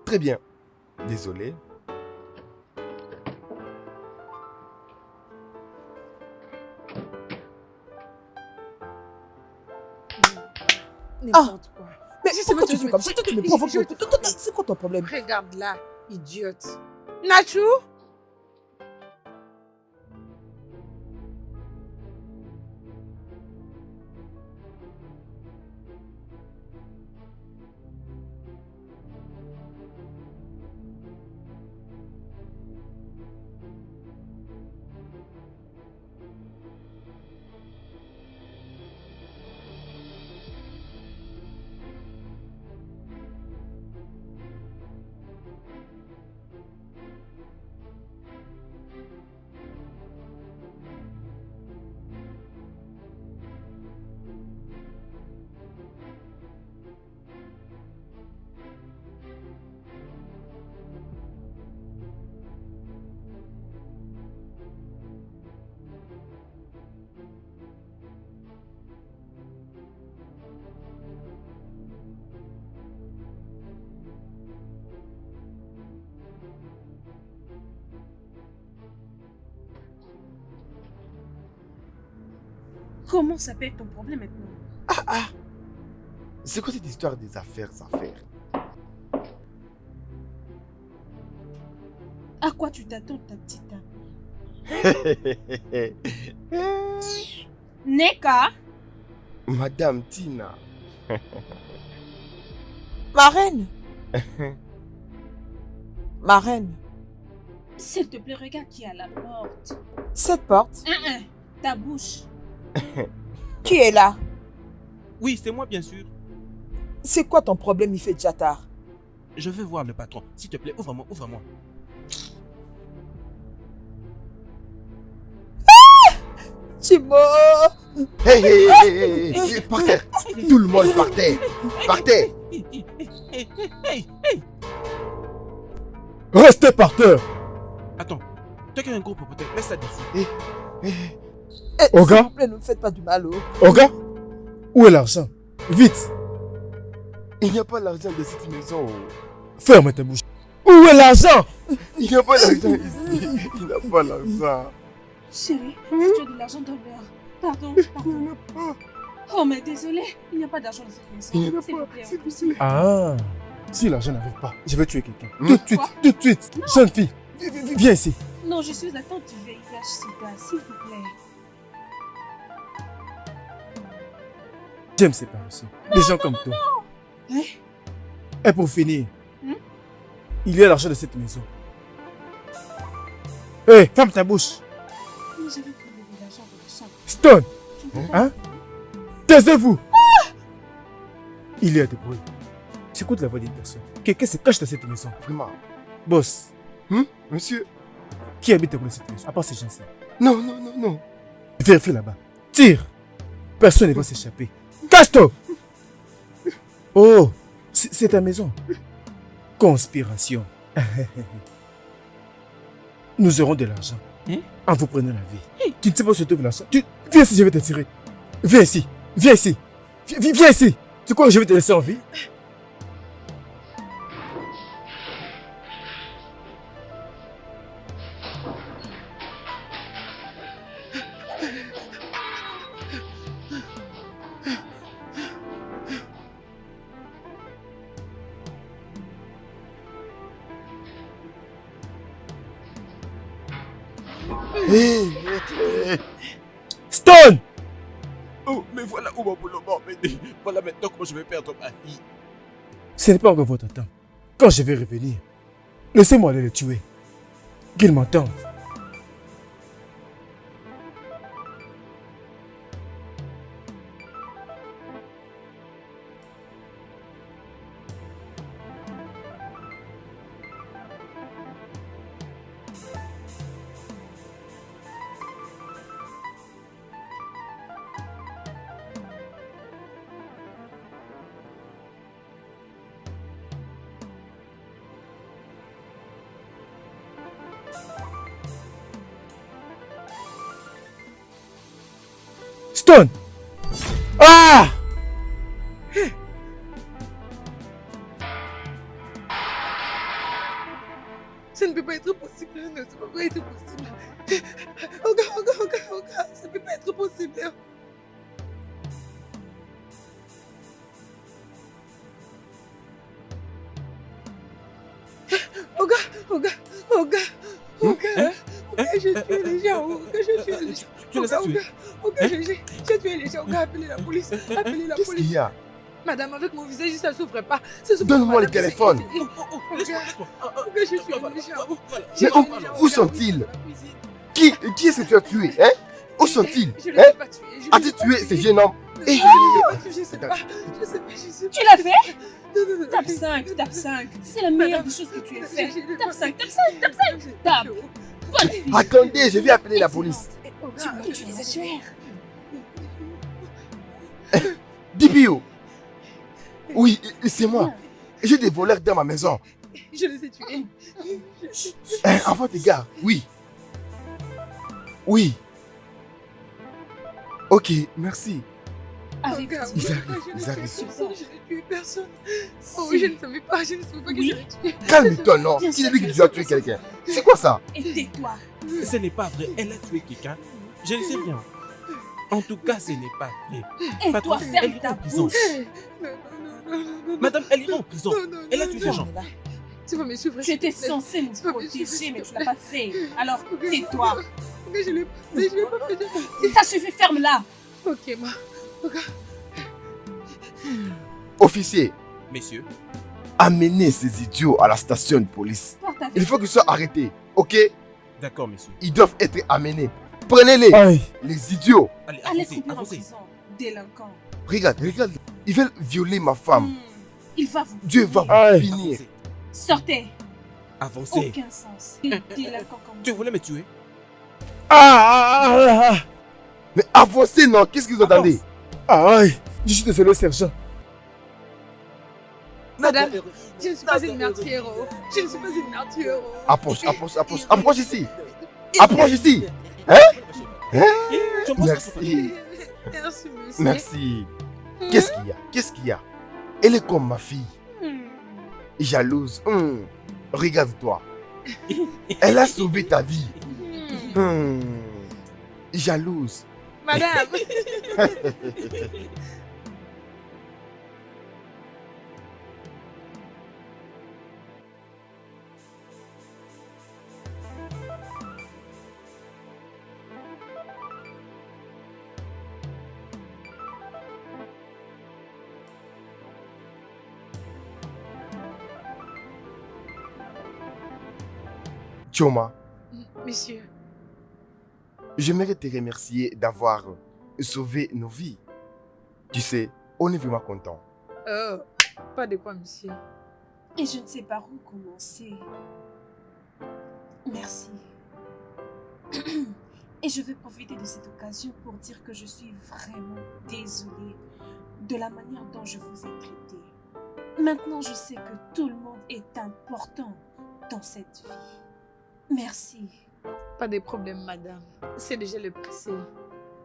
Très bien. Désolé. N'importe quoi. mais Si c'est pourquoi votre tu fais comme ça? Tu me provoques. C'est quoi ton problème? Regarde là, idiote. Nacho? Comment s'appelle ton problème maintenant? C'est quoi cette histoire des affaires? À quoi tu t'attends, ta petite amie? Neka? Madame Tina. Ma reine. Ma reine. S'il te plaît, regarde qui est à la porte. Cette porte. Ta bouche. Qui est là? Oui, c'est moi, bien sûr. C'est quoi ton problème, il fait déjà tard? Je veux voir le patron. S'il te plaît, ouvre-moi, ouvre-moi. Tu es mort. Hey, par terre. Tout le monde par terre. Par terre. Hey. Restez par terre. Attends, toi qui es un gros propriétaire, laisse ça d'ici. Oga? S'il vous plaît, ne me faites pas du mal. Oga? Où est l'argent? Vite. Il n'y a pas l'argent de cette maison. Ferme ta bouche. Où est l'argent? Il n'y a pas l'argent ici. Il n'y a pas l'argent. Chérie, si tu as de l'argent, donne-leur. Pardon. Oh, mais désolé, il n'y a pas d'argent dans cette maison. Il n'y en a S'il vous pas. plaît, C'est on- possible. Ah. Si l'argent n'arrive pas, je vais tuer quelqu'un. Hmm? Tout de suite. Jeune fille, viens ici. Non, je suis à temps du VIH, s'il vous plaît. J'aime ces paresseux. Des gens comme toi. Hein? Et pour finir, Hmm? il y a l'argent de cette maison. Hé, ferme ta bouche. Mais j'avais trouvé de l'argent dans la chambre. Stone, Je ne peux pas- hein? Taisez-vous. Il y a des bruits. J'écoute la voix d'une personne. Quelqu'un se cache dans cette maison. Vraiment. Boss, Monsieur. qui habite dans cette maison? À part ces gens-là. Non. Vérifie là-bas. Tire. Personne ne va s'échapper. Cache-toi. Oh, c'est ta maison. Conspiration. Nous aurons de l'argent. Hein? En vous prenant la vie. Tu ne sais pas où se trouve l'argent. Viens ici, je vais te tirer. Viens ici. Viens ici. Tu crois que je vais te laisser en vie? Stone! Oh, mais voilà où mon boulot m'a emmené. Voilà maintenant comment je vais perdre ma fille. Ce n'est pas encore votre temps. Quand je vais revenir, laissez-moi aller le tuer. Qu'il m'entende. Stone! Ah! Ça ne peut pas être possible. Non, ça ne peut pas être possible. Oga, ça ne peut pas être possible. Oga, j'ai tué les gens. Tu les as tués? J'ai tué les gens. Oga, appelez la police. Qu'est-ce qu'il y a? Madame, avec mon visage, ça ne souffre pas. Donne-moi le téléphone. Laisse-moi. Oga, j'ai tué les gens. Mais où sont-ils? Qui est-ce que tu as tué? Hein? Où sont-ils? Je ne Hein? l'ai pas tué. As-tu tué ces jeunes hommes? Je sais pas. Tu l'as fait? Non. Tape 5. C'est la meilleure des choses que tu aies fait. Tape 5. Tape. Bonne fille. Attendez, je vais appeler la police. Tu les as tués. DPO. Oui, c'est moi. J'ai des voleurs dans ma maison. Je les ai tués. À votre égard, oui. Ok, merci. Arrive. Ils arrivent. Je n'ai tué personne. Oh, je ne savais pas qu'ils allaient tuer. Calme-toi, non. Bien Qui sûr a dit que que tu as c'est tué possible. quelqu'un? C'est quoi ça? Et tais-toi. Ce n'est pas vrai. Elle a tué quelqu'un. Je ne sais rien. En tout cas, ce n'est pas vrai. Et Patron, toi, elle ferme ira ta en prison. bouche. Non. Madame, elle ira en prison. Non. Elle a tué des gens. Tu vas me suivre. Tu étais censé me protéger, mais tu l'as pas fait. Alors tais-toi. Je l'ai pas fait. Ça suffit, ferme-la. Ok, ma. Officier, Messieurs, amenez ces idiots à la station de police. Porte avec Il faut qu'ils soient arrêtés, ok? d'accord, messieurs. Ils doivent être amenés. Prenez-les, Aïe. les idiots. Allez, Allez avancez, couper en avancez. prison. Délinquant. Regarde. Ils veulent violer ma femme. Il va vous Dieu va punir. vous Aïe. finir. Sortez. Avancez. Aucun sens. Délinquant comme Tu vous. voulais me tuer? Ah, Mais avancez, non? Qu'est-ce que vous entendez? aïe. Je suis désolé, sergent. Madame, je ne suis pas une meurtrière. Je ne suis pas une meurtrière. Approche, approche, approche. Approche ici. Approche ici. Je pense Merci. Merci, monsieur. Merci. Qu'est-ce qu'il y a? Qu'est-ce qu'il y a? Elle est comme ma fille. Jalouse. Regarde-toi. Elle a sauvé ta vie. Jalouse. Madame. Choma, Monsieur. j'aimerais te remercier d'avoir sauvé nos vies. Tu sais, on est vraiment content. Oh, pas de quoi, monsieur. Et je ne sais par où commencer. Merci. Et je vais profiter de cette occasion pour dire que je suis vraiment désolée de la manière dont je vous ai traité. Maintenant, je sais que tout le monde est important dans cette vie. Merci. Pas de problème, madame. C'est déjà le passé.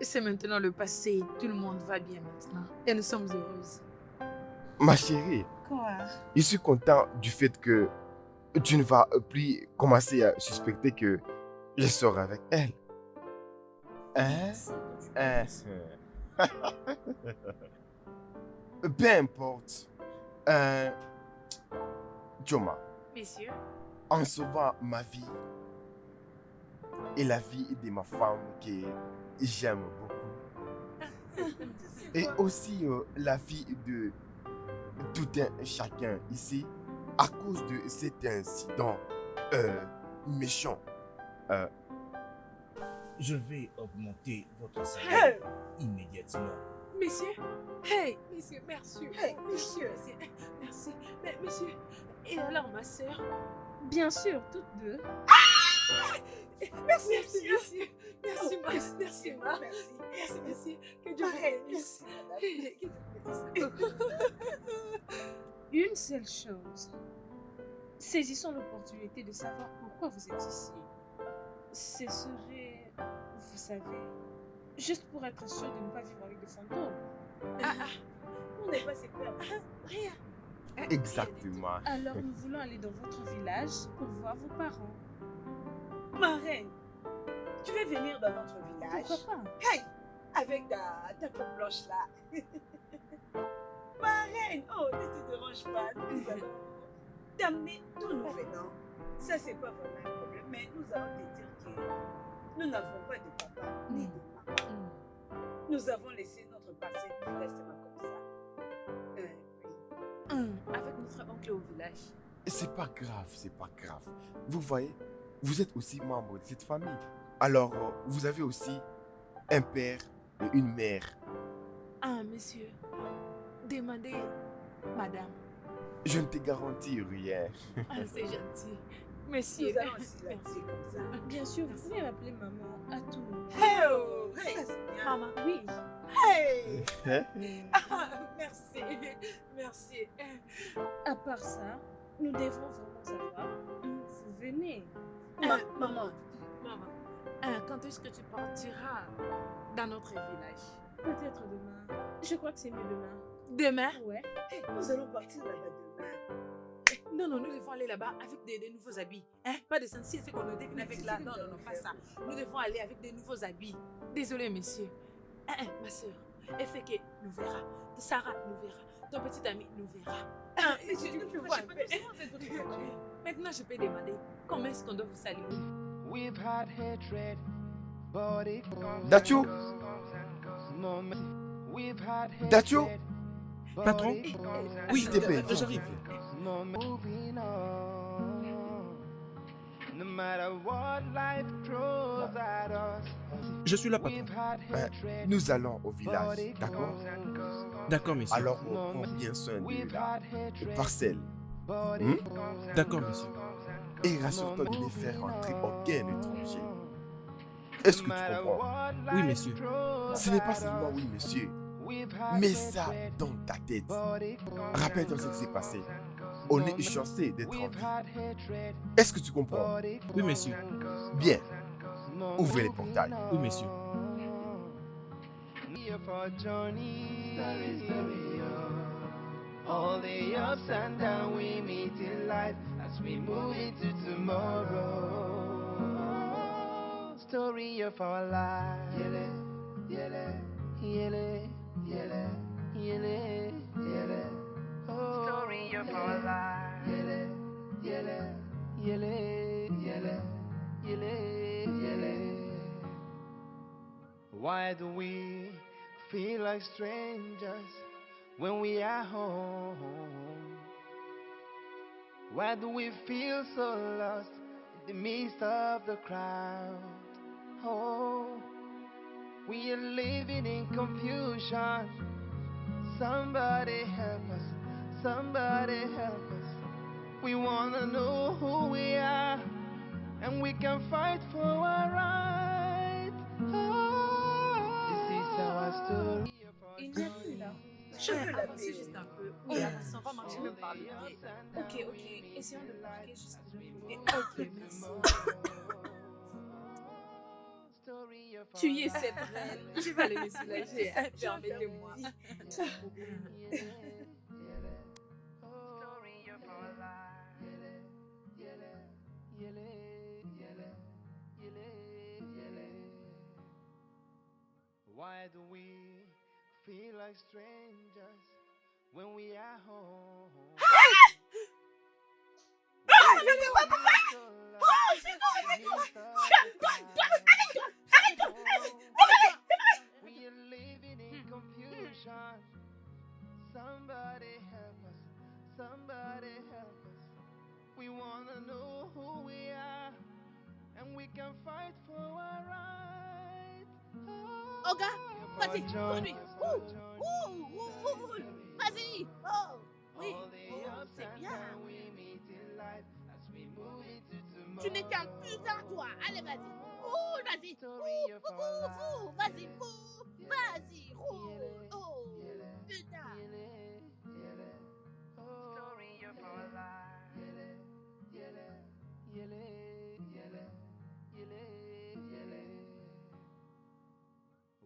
C'est maintenant le passé. Tout le monde va bien maintenant. Et nous sommes heureuses. Ma chérie, Quoi? je suis content du fait que tu ne vas plus commencer à suspecter que je sors avec elle. Hein? Peu importe. Choma, Monsieur. en sauvant ma vie et la vie de ma femme que j'aime beaucoup, et aussi la vie de tout un chacun ici, à cause de cet incident méchant. Je vais augmenter votre salaire immédiatement. Monsieur. Hey, monsieur, merci. Hey, monsieur. Merci. Mais, monsieur. Et alors, ma soeur? Bien sûr, toutes deux. Merci, monsieur. Merci, ma. Merci, ma. Merci, monsieur. Que Dieu vous bénisse. Que Dieu vous bénisse. Une seule chose. Saisissons l'opportunité de savoir pourquoi vous êtes ici. Ce serait, vous savez, juste pour être sûr de ne pas vivre avec des fantômes. On n'est pas ses pères. Rien. Exactement. Alors nous voulons aller dans votre village pour voir vos parents. Ma reine, tu veux venir dans notre village? Pourquoi pas? Hey, avec ta peau blanche là. Ma reine, oh, ne te dérange pas. Nous allons t'amener d'où nous venons. Ça, c'est pas vraiment un problème, mais nous allons te dire que nous n'avons pas de papa ni de maman. Nous avons laissé notre passé directement comme ça. Avec notre oncle au village. C'est pas grave, c'est pas grave. Vous voyez, vous êtes aussi membre de cette famille. Alors, vous avez aussi un père et une mère. Ah, monsieur. Demandez, madame. Je ne te garantis rien. Ah, c'est gentil. Monsieur. Nous allons aussi la dire comme ça. Bien sûr, vous pouvez m'appeler maman à tout moment. Hey, oh, hey, ça c'est bien. Maman. Oui. Hey! Ah, merci. Merci. À part ça, nous devons vraiment savoir d'où vous venez. Maman, Maman, quand est-ce que tu partiras dans notre village? Peut-être demain. Je crois que c'est mieux demain. Demain? Ouais. hey, nous allons partir là-bas demain. Non, non, nous devons aller là-bas avec des nouveaux habits. Hein? Pas de sensibiliser ce qu'on nous devine avec là. Non, non, non, pas ça. Nous devons aller avec des nouveaux habits. Désolé, monsieur. Ma soeur, elle fait que nous verra. Sarah nous verra. Ton petit ami nous verra. Mais tu peux voir un peu. Maintenant, je peux demander comment est-ce qu'on doit vous saluer. We've had hatred, but it comes Dacho, We've had Dacho, hatred, but Patron? it comes and Oui, s'il te plaît, j'arrive. moving on. No matter what life throws at us, Je suis là, patron. Nous allons au village, d'accord? D'accord, monsieur. Alors, prends bien soin de la parcelle. D'accord, monsieur. Et rassure-toi de ne faire entrer aucun étranger. Est-ce que tu comprends? Oui, monsieur. Ce n'est pas seulement oui, monsieur. Mets ça dans ta tête. Rappelle-toi ce qui s'est passé. On est chancé d'être en vie. Est-ce que tu comprends? Oui, monsieur. Bien. Ouvrez les portails. Oui, monsieur. All the ups and downs we meet in life as we move into tomorrow. Story of our life. Yele, yele, yele, yele, yele, yele. Oh. Story of our life. Yele, yele, yele, yele, yele, yele. Why do we feel like strangers when we are home? Why do we feel so lost in the midst of the crowd? Oh, we are living in confusion. Somebody help us, somebody help us. We wanna know who we are, and we can fight for our right. Oh, this is our story. Il n'y a plus là. Je veux la paix. Juste un peu. Oui, on va marcher même par le pied. Ok, essayons de marquer juste le Ok, merci. Tu y es cette reine. Je vais aller me soulager. Permettez-moi. Why do we feel like strangers when we are home? We are living in confusion. Somebody help us, somebody help us. We wanna know who we are, and we can fight for our right. Oga, vas-y, conduis. Vas-y. Oh, oui. Oh, c'est bien. Tu n'es qu'un putain, toi. Allez, vas-y. Oh, vas-y. Vas-y, vas-y. Oh, putain.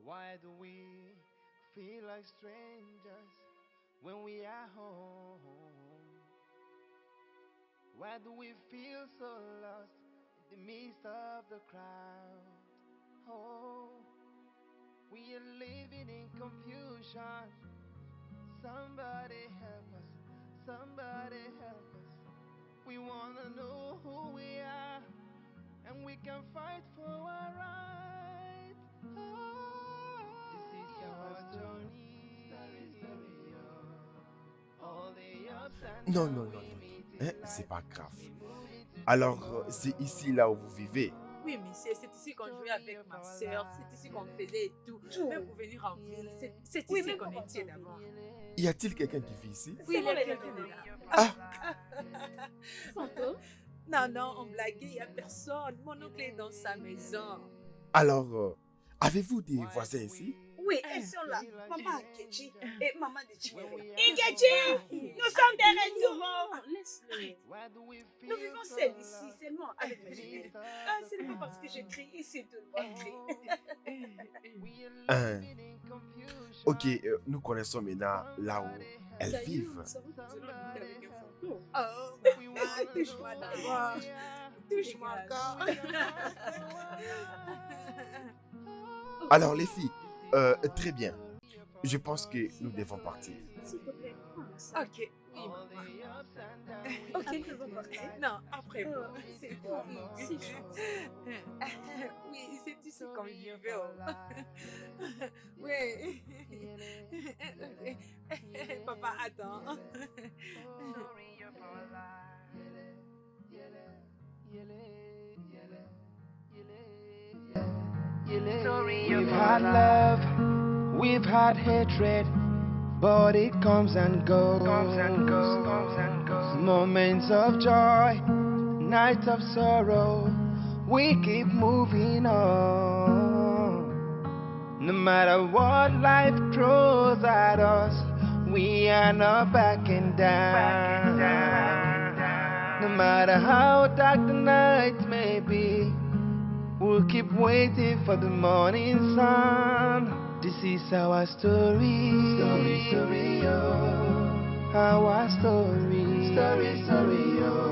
Why do we feel like strangers when we are home? Why do we feel so lost in the midst of the crowd? Oh, we are living in confusion. Somebody help us, somebody help us. We wanna know who we are, and we can fight for our right. Oh, this is our journey. All the ups and Non, non, non, non. Hein, c'est pas grave. Alors, c'est ici là où vous vivez. Oui, monsieur, c'est ici qu'on jouait avec ma soeur, c'est ici qu'on faisait tout. Même pour venir en ville, c'est ici qu'on était d'abord. Y a-t-il quelqu'un qui vit ici? Oui, il y a quelqu'un de là. Ah! Fantôme? Non, on blaguait, il n'y a personne. Mon oncle est dans sa maison. Alors, avez-vous des voisins ici? Oui, elles sont là. Maman Nkechi et maman de Chimere. Nkechi, nous sommes des retours. Laisse-le. Nous vivons seuls ici, seulement avec mes jumelles. Ah, ce n'est pas parce que j'ai crié, c'est tout le monde crie. Ok, nous connaissons maintenant là où elles vivent. Oh, touche-moi d'abord. Touche-moi encore. Alors les filles, très bien. Je pense que nous devons partir. S'il te plaît, prends ça. Ok, oui, maman. Ok, nous allons partir. Non, après moi. C'est bon. C'est gentil. Oui, c'est ici qu'on vivait. Oui. Papa, attends. We've had love, we've had hatred, but it comes and goes. Moments of joy, nights of sorrow, we keep moving on. No matter what life throws at us, we are not backing down. No matter how dark the night may be, we'll keep waiting for the morning sun. This is our story. Story, oh. Our story. Story, oh.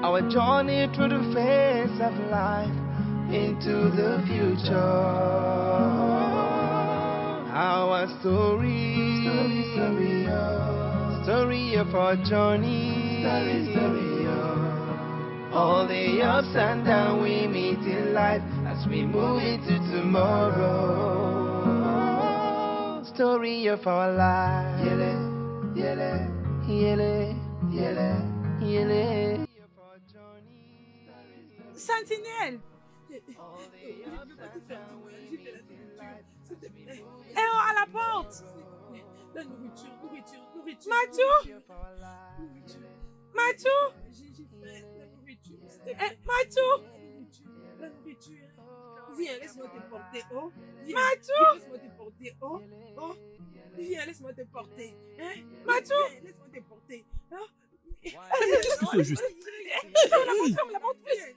Our journey through the phase of life into the future. Our story. Story, oh. Story of our journey. Story, oh. All the ups and downs we meet in life as we move into tomorrow. Story of our life. Yele, yele, yele, yele, yele. Sentinelle! Eh oh, à la porte! La nourriture. Matou! Matou! Matou! La nourriture. Viens, laisse-moi te porter. Oh, viens. Matou! Laisse-moi te porter. Oh, oh. Viens, laisse-moi te porter. Hein? Matou! Viens, laisse-moi te porter. Oh. Qu'est-ce que c'est au juste? Ferme la porte, viens.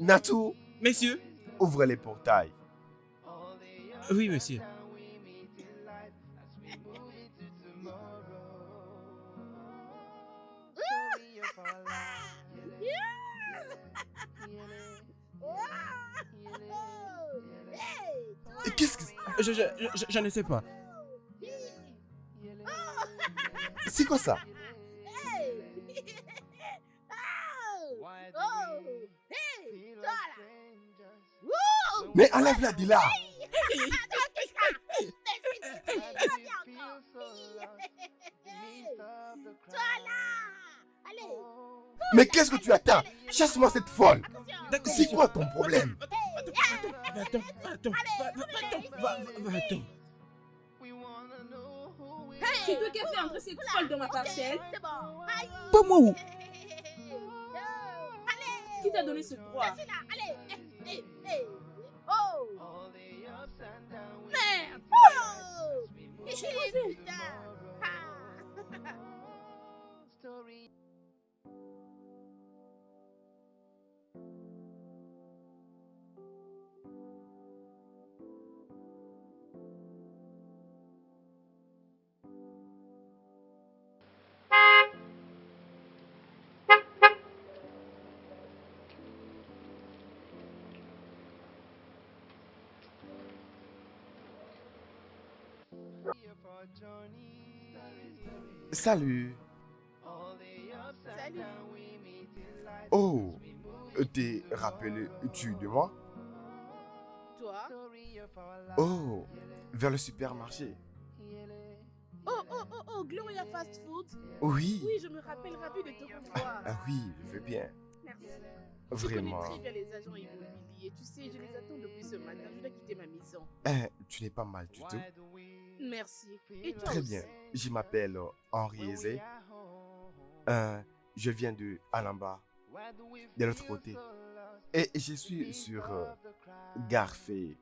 Natou, Messieurs? ouvre les portails. Oui, monsieur. Qu'est-ce que Je ne sais pas. c'est quoi ça? Mais enlève-la de là. Mais qu'est-ce que tu attends? Chasse-moi cette folle. C'est quoi ton problème? Va-t'en. C'est toi qui as fait entrer cette folle dans ma parcelle. Pas moi où? Qui t'a donné ce droit? Merde! Salut. Salut. Oh, t'es rappelles-tu de moi? Toi? Oh, vers le supermarché. Oh, Gloria Fast Food. Oui. Oui, je me rappelle, ravi de te revoir. Ah oui, je veux bien. Merci. Vraiment. Je connais très bien les agents immobiliers. Tu sais, je les attends depuis ce matin. Je dois quitter ma maison. Tu n'es pas mal du tout. Merci. Et toi Très aussi? bien. Je m'appelle Henri Aizé. Je viens de Alamba, de l'autre côté. Et je suis sur Garfé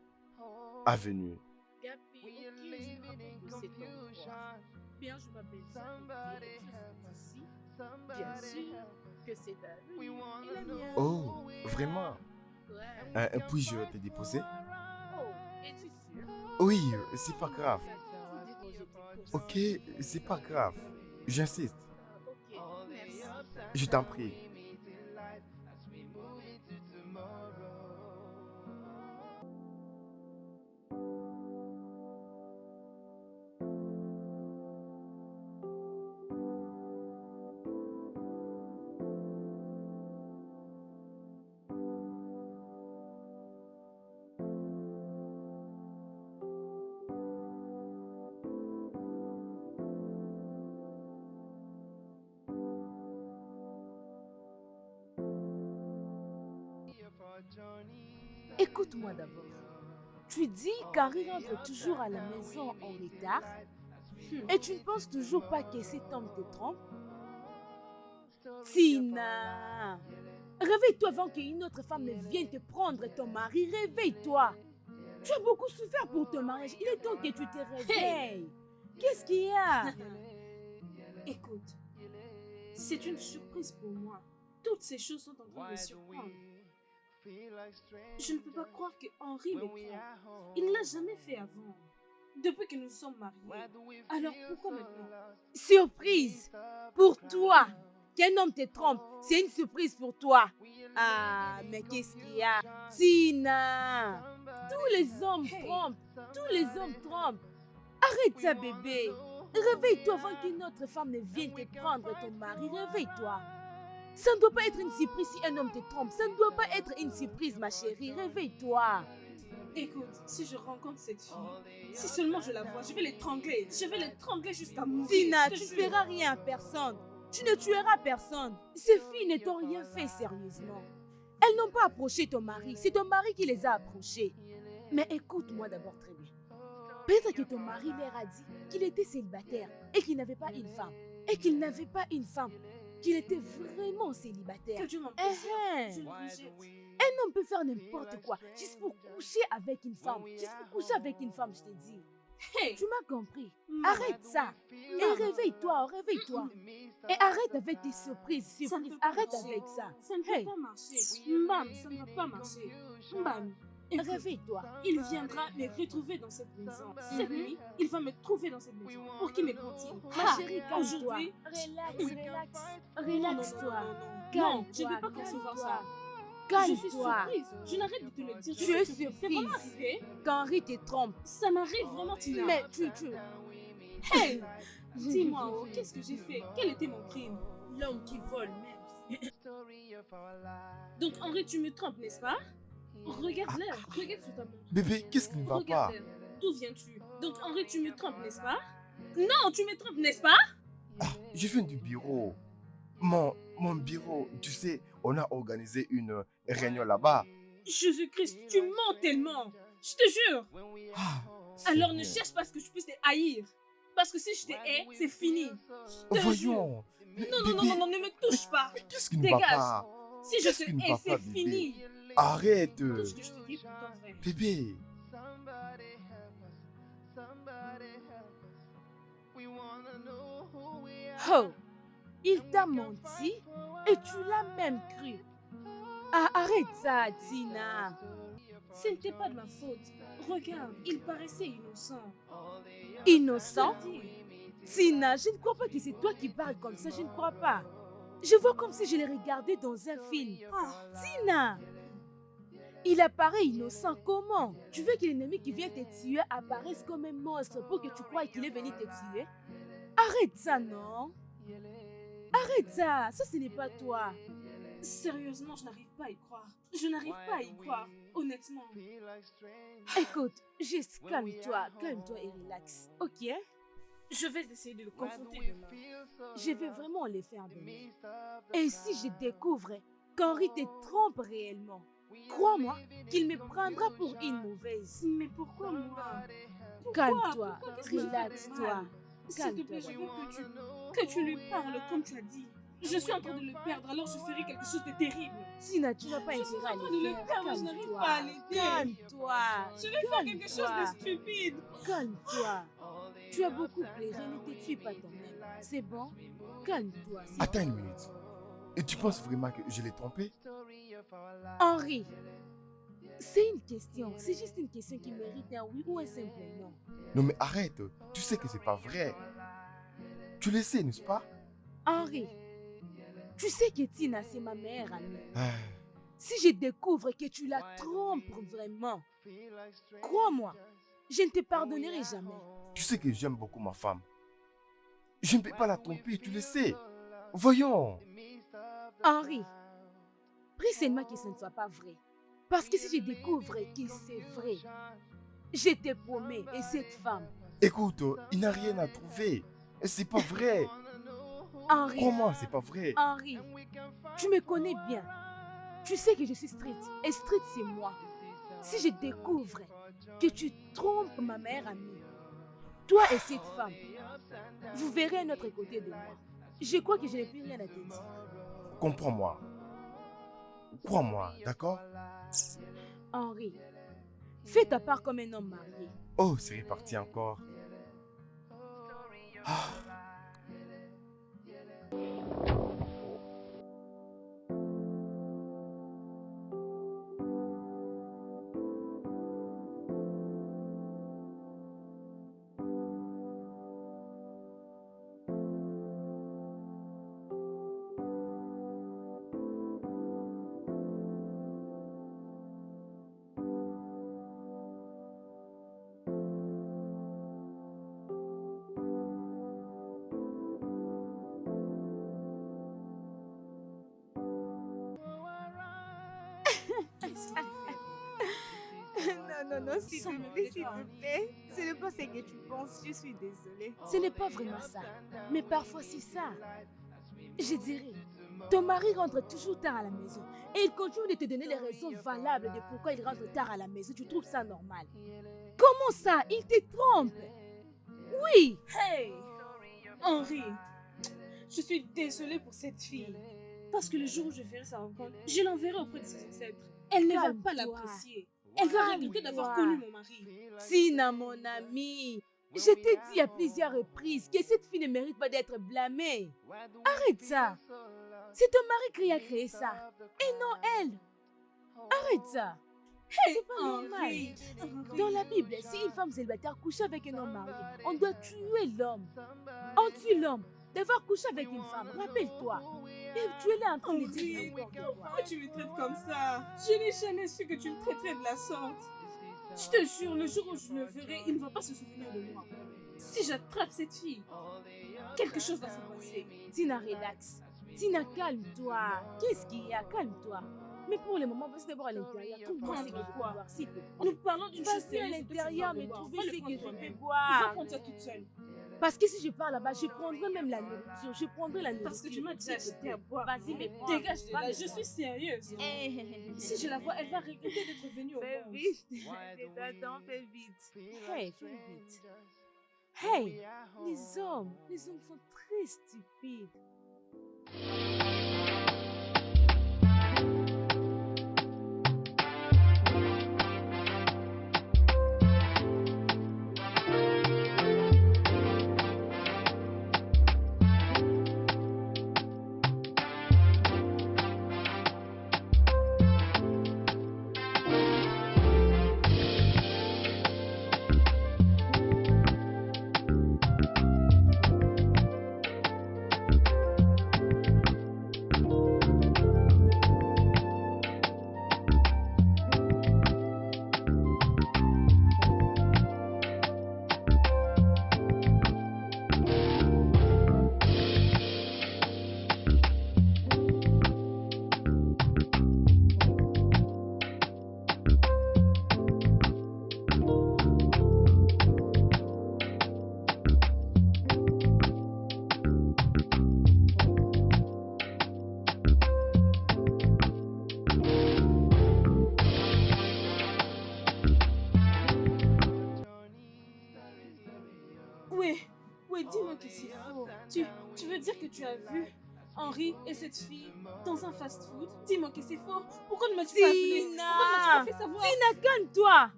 Avenue. Gapi, ok, je me rappelle de cet endroit. Bien, je m'appelle Sophie, je suis ici. Bien sûr que c'est ta rue et la mienne. Oh, vraiment? Ouais. Puis-je te déposer? Oh, es-tu sûr? Oui, c'est pas grave. Tu déranges pour ça. Ok, c'est pas grave. J'insiste. Ok, merci. Je t'en prie. Écoute-moi d'abord. Tu dis qu'Henri rentre toujours à la maison en retard et tu ne penses toujours pas que cet homme te trompe? Tina, réveille-toi avant qu'une autre femme ne vienne te prendre ton mari. Réveille-toi. Tu as beaucoup souffert pour ton mariage. Il est temps que tu te réveilles. Qu'est-ce qu'il y a? Écoute, c'est une surprise pour moi. Toutes ces choses sont en train de me surprendre. Je ne peux pas croire que Henri me trompe. Il ne l'a jamais fait avant. Depuis que nous sommes mariés. Alors pourquoi maintenant? Surprise pour toi. Qu'un homme te trompe, c'est une surprise pour toi. Ah, mais qu'est-ce qu'il y a? Tina, tous les hommes trompent. Tous les hommes trompent. Arrête ça, bébé. Réveille-toi avant qu'une autre femme ne vienne te prendre ton mari. Réveille-toi. Ça ne doit pas être une surprise si un homme te trompe. Ça ne doit pas être une surprise, ma chérie. Réveille-toi. Écoute, si je rencontre cette fille, si seulement je la vois, je vais l'étrangler. Je vais l'étrangler jusqu'à mourir. Tina, tu ne feras rien à personne. Tu ne tueras personne. Ces filles ne t'ont rien fait sérieusement. Elles n'ont pas approché ton mari. C'est ton mari qui les a approchées. Mais écoute-moi d'abord très bien. Peut-être que ton mari leur a dit qu'il était célibataire et qu'il n'avait pas une femme. Et qu'il n'avait pas une femme. Qu'il était vraiment célibataire. Que Dieu m'en préserve. Je le rejette. Un homme peut faire n'importe quoi juste pour coucher avec une femme. Juste pour coucher avec une femme, je te dis. Hey. Tu m'as compris. Arrête ça. Et réveille-toi, réveille-toi. Et arrête avec tes surprises. Arrête avec ça. Ça ne peut pas marcher. Mam, ça ne va pas marcher. Mam, réveille-toi. Il viendra me retrouver dans cette maison. Cette nuit, il va me trouver dans cette maison. Pour qui me prend-il? Ma chérie, calme-toi. Aujourd'hui, Relax. Relax-toi. Non, je ne peux pas concevoir ça. Calme-toi. Je suis surprise. Je n'arrête de te le dire. Tu es surprise. Qu'Henri te trompe. Ça m'arrive vraiment, Tina. Mais tu... Hey! Dis-moi, oh, qu'est-ce que j'ai fait? Quel était mon crime? L'homme qui vole même. Donc, Henri, tu me trompes, n'est-ce pas? Regarde l'heure. Regarde sur ta montre. Bébé, qu'est-ce qui ne va pas? D'où viens-tu? Donc, Henri, tu me trompes, n'est-ce pas? Non, tu me trompes, n'est-ce pas? Je viens du bureau. Mon bureau, tu sais, on a organisé une réunion là-bas. Jésus-Christ, tu mens tellement. Je te jure. Alors ne cherche pas à ce que je puisse te haïr. Parce que si je te hais, c'est fini. Voyons. Non, ne me touche pas. Mais qu'est-ce qui ne va pas? Si je te hais, c'est fini. Arrête. Tout ce que je te dis pour ton vrai. Bébé. Oh, il t'a menti et tu l'as même cru. Ah, arrête ça, Tina. Ce n'était pas de ma faute. Regarde, il paraissait innocent. Innocent? Tina, je ne crois pas que c'est toi qui parles comme ça, je ne crois pas. Je vois comme si je l'ai regardé dans un film. Tina! Il apparaît innocent, comment? Tu veux que l'ennemi qui vient te tuer apparaisse comme un monstre pour que tu croies qu'il est venu te tuer? Arrête ça, non? Arrête ça, ça ce n'est pas toi. Sérieusement, je n'arrive pas à y croire. Je n'arrive pas à y croire, honnêtement. Écoute, juste calme-toi et relax, ok? Je vais essayer de le confronter demain. Je vais vraiment le faire demain. Et si je découvre qu'Henri te trompe réellement, crois-moi qu'il me prendra pour une mauvaise. Mais pourquoi moi? Calme-toi, relaxe-toi. S'il te plaît, je veux que tu lui parles comme tu as dit. Je suis en train de le perdre, alors je ferai quelque chose de terrible. Tina, tu n'as pas intérêt à le faire. Je suis en train de le perdre, je n'arrive pas à l'aider. Calme-toi. Je vais faire quelque chose de stupide. Calme-toi. Tu as beaucoup pleuré, ne te tue pas toi-même. C'est bon? Calme-toi. Attends une minute. Et tu penses vraiment que je l'ai trompé? Henri, c'est une question. C'est juste une question qui mérite un oui ou un simple non. Non mais arrête. Tu sais que c'est pas vrai. Tu le sais, n'est-ce pas? Henri, tu sais que Tina, c'est ma meilleure amie. Si je découvre que tu la trompes vraiment, crois-moi, je ne te pardonnerai jamais. Tu sais que j'aime beaucoup ma femme. Je ne peux pas la tromper, tu le sais. Voyons. Henri, prie seulement que ce ne soit pas vrai. Parce que si je découvre que c'est vrai, je te promets, et cette femme... Écoute, il n'a rien à trouver. C'est pas vrai. Henri. Comment c'est pas vrai? Henri, tu me connais bien. Tu sais que je suis stricte. Et stricte, c'est moi. si je découvre que tu trompes ma meilleure amie, toi et cette femme, vous verrez un autre côté de moi. Je crois que je n'ai plus rien à te dire. Comprends-moi. Crois-moi, d'accord? Henri, fais ta part comme un homme marié. Oh, c'est reparti encore. Ah. Non, s'il te plaît. Ce n'est pas ce que tu penses, je suis désolée. Ce n'est pas vraiment ça. Mais parfois c'est ça. Je dirais, ton mari rentre toujours tard à la maison et il continue de te donner les raisons valables de pourquoi il rentre tard à la maison. Tu trouves ça normal? Comment ça? Il te trompe? Oui! Hey! Henri, je suis désolée pour cette fille. Parce que le jour où je ferai sa rencontre, je l'enverrai auprès de ses ancêtres. Elle ne va pas l'apprécier. Elle va regretter d'avoir connu mon mari. Tina, mon amie, je t'ai dit à plusieurs reprises que cette fille ne mérite pas d'être blâmée. Arrête ça. C'est ton mari qui a créé ça. Et non elle. Arrête ça. C'est pas normal. Dans la Bible, si une femme célibataire couche avec un homme marié, on doit tuer l'homme. On tue l'homme d'avoir couché avec une femme. Rappelle-toi. Et tu es là en train de dire pourquoi tu me traites comme ça? Je n'ai jamais su que tu me traiterais de la sorte. Je te jure, le jour où je le verrai, il ne va pas se souvenir de moi. Si j'attrape cette fille, quelque chose va se passer. Tina, relax. Tina, calme-toi. Qu'est-ce qu'il y a? Calme-toi. Mais pour le moment, vas-y d'abord à l'intérieur. Trouve-moi ce que je peux boire, s'il te plaît. Nous parlons d'une chose sérieuse. Vas-y à l'intérieur, mais trouve ce que je peux boire. On va prendre ça toute seule. Parce que si je pars là-bas, je prendrai même la nourriture. Je prendrai la nourriture. Parce que tu m'as déjà acheté à boire. Vas-y, mais prends. Dégage de là, je suis sérieuse. Si je la vois, elle va regretter d'être venue au monde. Fais vite. Attends, fais vite. Hey, fais vite. Hey, les hommes sont très stupides. Dis-moi que c'est faux. Tu veux dire que tu as vu Henri et cette fille dans un fast-food? Dis-moi que c'est faux. Pourquoi ne m'as-tu pas appelé? Pourquoi ne m'as-tu pas fait savoir? Tina, calme-toi.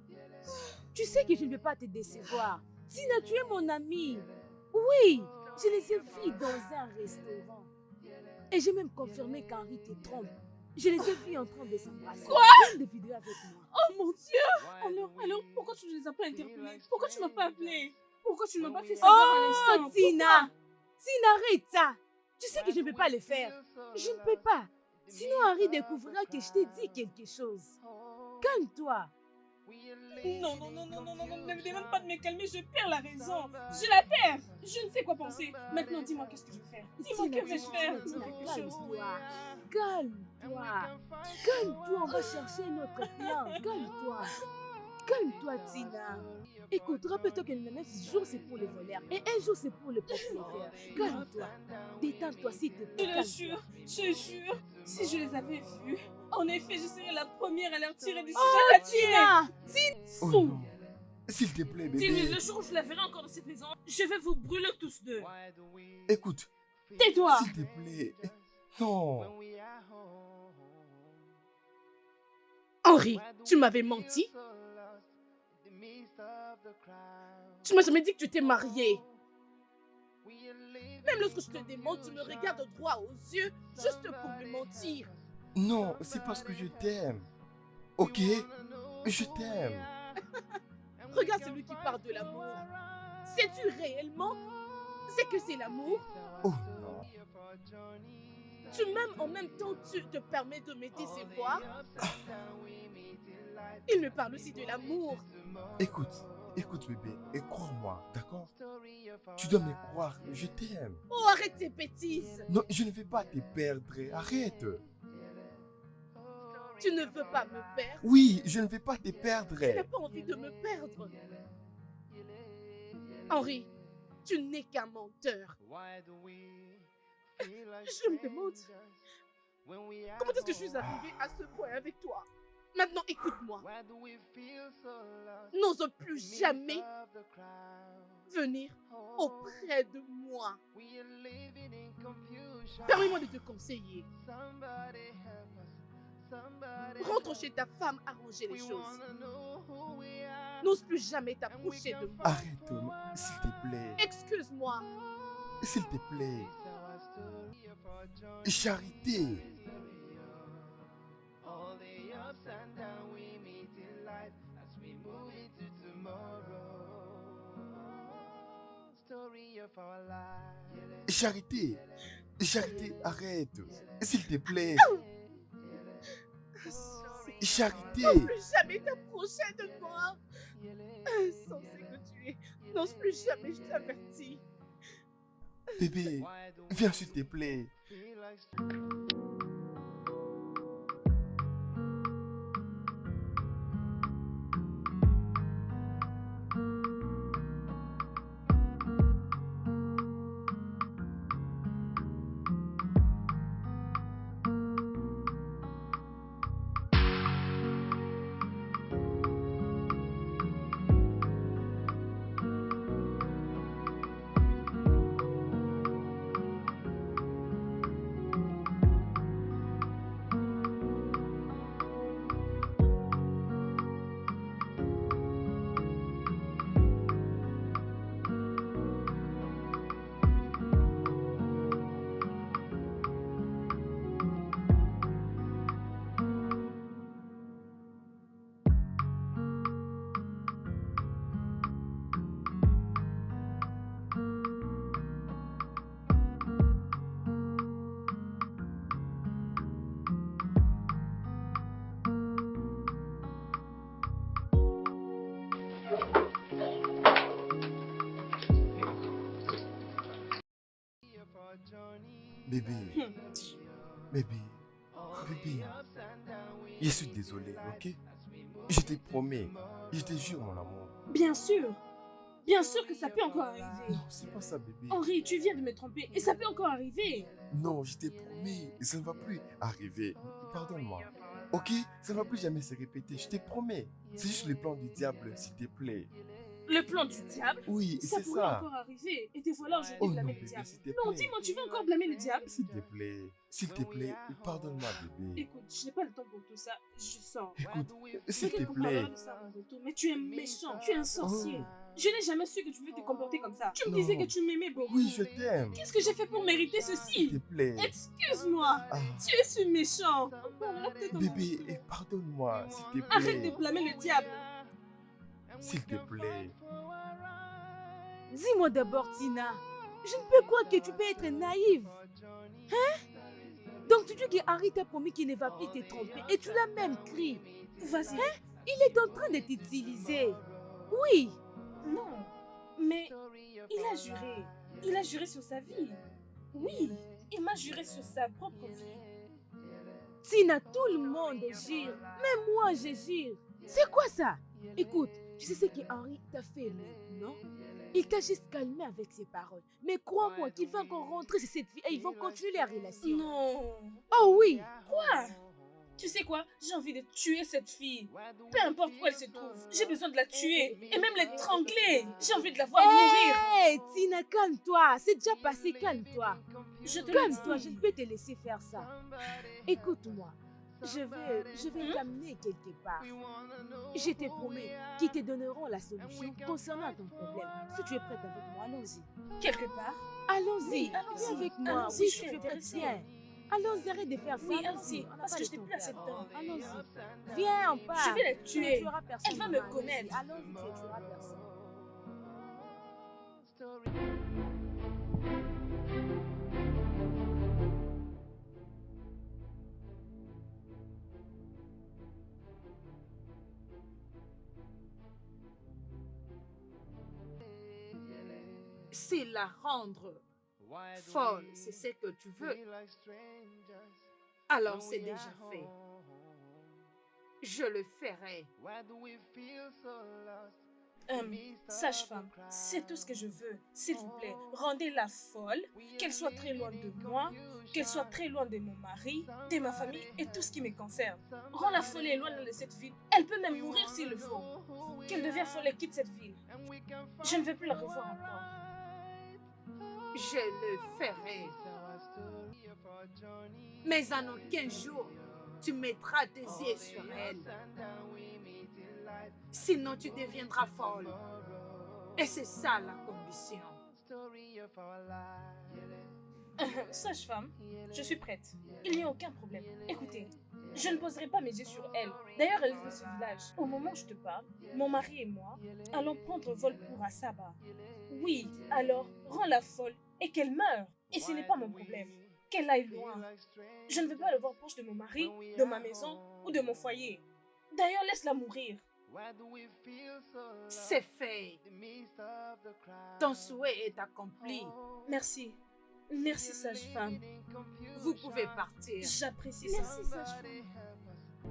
Tu sais que je ne vais pas te décevoir. Tina, tu es mon amie. Oui, je les ai vus dans un restaurant. Et j'ai même confirmé qu'Henri te trompe. Je les ai vus en train de s'embrasser. Quoi? Plein de vidéos avec moi. Oh mon Dieu! Alors pourquoi tu ne les as pas interpellés? Pourquoi tu ne m'as pas appelé? Pourquoi tu ne m'as pas fait savoir à l'instant? Oh, Tina! Tina, arrête ça! Tu sais que je ne peux pas le faire. Je ne peux pas. Sinon, Henri découvrira que je t'ai dit quelque chose. Calme-toi. Non, ne me demande pas de me calmer, je perds la raison. Je la perds. Je ne sais quoi penser. Maintenant, dis-moi qu'est-ce que je vais faire. Dis-moi que vais-je faire. Calme-toi. Calme-toi. Calme-toi, on va chercher notre plan. Calme-toi. Calme-toi, Tina. Écoute, rappelle-toi que 9 jours c'est pour les voleurs et un jour c'est pour les propriétaires. Calme-toi. Détends-toi s'il te plaît. Je jure, si je les avais vus, en effet, je serais la première à leur tirer dessus. Oh, Je la tuerais. Tina! Oh non. S'il te plaît, Dis-le, bébé. le jour où je la verrai encore dans cette maison, je vais vous brûler tous deux. Écoute, Tais-toi! s'il te plaît. Non. Henri, tu m'avais menti. Tu m'as jamais dit que tu t'es marié. Même lorsque je te demande, tu me regardes droit aux yeux juste pour me mentir. Non, c'est parce que je t'aime. Ok? Je t'aime. Regarde celui qui parle de l'amour. Sais-tu réellement ce que c'est l'amour? Oh non. Tu m'aimes en même temps tu te permets de me décevoir. Il me parle aussi de l'amour. Écoute bébé, et crois-moi, d'accord? Tu dois me croire, je t'aime. Oh, arrête tes bêtises. Non, je ne vais pas te perdre, arrête. Tu ne veux pas me perdre. Oui, je ne vais pas te perdre. Tu n'as pas envie de me perdre. Henri, tu n'es qu'un menteur. Je me demande comment est-ce que je suis arrivée à ce point avec toi. Maintenant, écoute-moi. N'ose plus jamais venir auprès de moi. Permets-moi de te conseiller. Rentre chez ta femme, arranger les choses. N'ose plus jamais t'approcher de moi. Arrête, s'il te plaît. Excuse-moi. S'il te plaît. Charité. Charité. Charité, arrête. S'il te plaît. Charité. N'ose plus jamais t'approcher de moi. Insensé que tu es. N'ose plus jamais, je t'avertis. Bébé, viens s'il te plaît. Bébé, bébé, bébé, je suis désolé, ok? Je te promets, je te jure mon amour. Bien sûr que ça peut encore arriver. Non, c'est pas ça bébé. Henri, tu viens de me tromper et ça peut encore arriver. Non, je te promets, ça ne va plus arriver. Pardonne-moi. Ok? Ça ne va plus jamais se répéter, je te promets. C'est juste le plan du diable, s'il te plaît. Le plan du diable? Oui, Ça c'est pourrait ça. encore arriver. Et te voilà aujourd'hui Oh blâmer non, le bébé, diable. s'il te Non, plaît. dis-moi, tu veux encore blâmer le diable? S'il te plaît, pardonne-moi bébé. Écoute, je n'ai pas le temps pour tout ça. Je sors. Écoute, s'il te Peut-être qu'on parlera plaît. de ça en retour, mais tu es méchant, tu es un sorcier. Oh. Je n'ai jamais su que tu pouvais te comporter comme ça. Tu me Non. disais que tu m'aimais beaucoup. Oui, je t'aime. Qu'est-ce que j'ai fait pour mériter S'il ceci? te plaît. Excuse-moi. Ah. Tu es ce méchant. On parlera peut-être en Bébé, retour. pardonne-moi, s'il te plaît. Arrête de blâmer le diable. S'il te plaît. Dis-moi d'abord, Tina. Je ne peux croire que tu peux être naïve. Hein? Donc tu dis que Harry t'a promis qu'il ne va plus te tromper et tu l'as même crié. Vas-y. Hein? Il est en train de t'utiliser. Oui. Non, mais il a juré. Il a juré sur sa vie. Oui, il m'a juré sur sa propre vie. Tina, tout le monde jure. Même moi, je jure. C'est quoi ça? Écoute, Tu sais ce qu'Henri t'a fait maintenant? Il t'a juste calmé avec ses paroles. Mais crois-moi qu'il va encore rentrer chez cette fille et ils vont continuer la relation. Non. Oh oui. Quoi? Tu sais quoi? J'ai envie de tuer cette fille. Peu importe où elle se trouve. J'ai besoin de la tuer et même l'étrangler. J'ai envie de la voir mourir. Hé, Tina, calme-toi. C'est déjà passé, calme-toi. Je te Calme-toi, le dis. je ne peux te laisser faire ça. Écoute-moi. Je vais t'amener quelque part. Je te promets qu'ils te donneront la solution concernant ton problème. Si tu es prête avec moi, allons-y. Quelque part? Allons-y. Oui, allons-y. Viens avec moi. Allons-y, Oui, je suis je suis intéressée. bien. Allons-y, arrête de faire ça. Oui, Allons-y. allons-y, On n'a parce pas que de je n'ai temps plus assez de perdre. temps. Allons-y. Viens, on part. Je vais la Tu tuer. ne tueras personne. Elle va me maman, allons-y. connaître. Allons-y, tu ne tueras personne. C'est la rendre folle, c'est ce que tu veux. Alors c'est déjà fait. Je le ferai. Sage-femme, c'est tout ce que je veux. S'il vous plaît, rendez-la folle, qu'elle soit très loin de moi, qu'elle soit très loin de mon mari, de ma famille et tout ce qui me concerne. Rends-la folle et éloigne-la de cette ville. Elle peut même mourir s'il le faut. Qu'elle devienne folle et quitte cette ville. Je ne veux plus la revoir encore. Je le ferai. Mais en aucun jour, tu mettras tes yeux sur elle. Sinon, tu deviendras folle. Et c'est ça la condition. Sage-femme, je suis prête. Il n'y a aucun problème. Écoutez, je ne poserai pas mes yeux sur elle. D'ailleurs, elle est de ce village. Au moment où je te parle, mon mari et moi allons prendre vol pour Asaba. Oui, alors, rends-la folle et qu'elle meure. Et ce n'est pas mon problème. Qu'elle aille loin. Je ne veux pas le voir proche de mon mari, de ma maison ou de mon foyer. D'ailleurs, laisse-la mourir. C'est fait. Ton souhait est accompli. Merci. Merci, sage-femme. Vous pouvez partir. J'apprécie ça. Merci, sage-femme.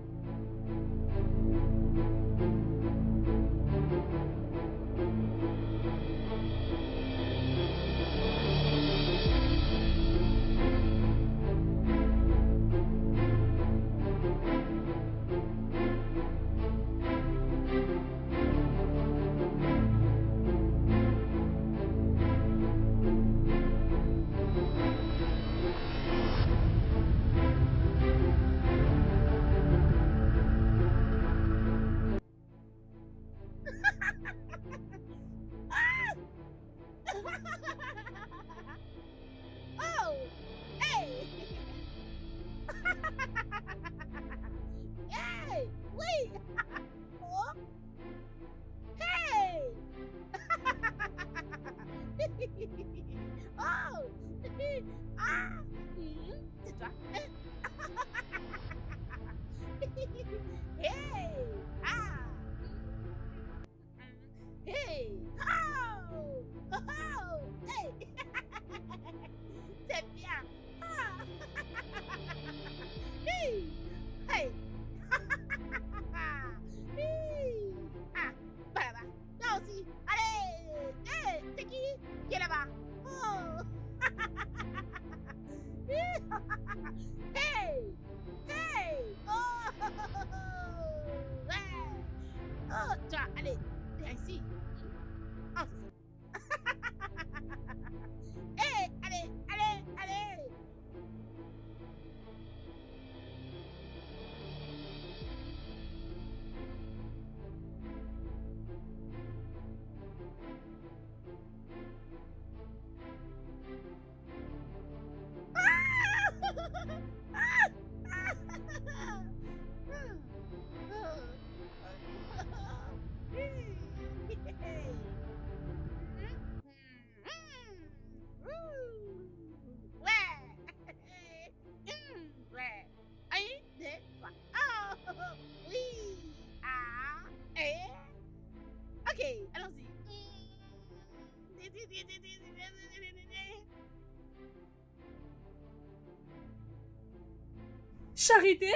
Charité?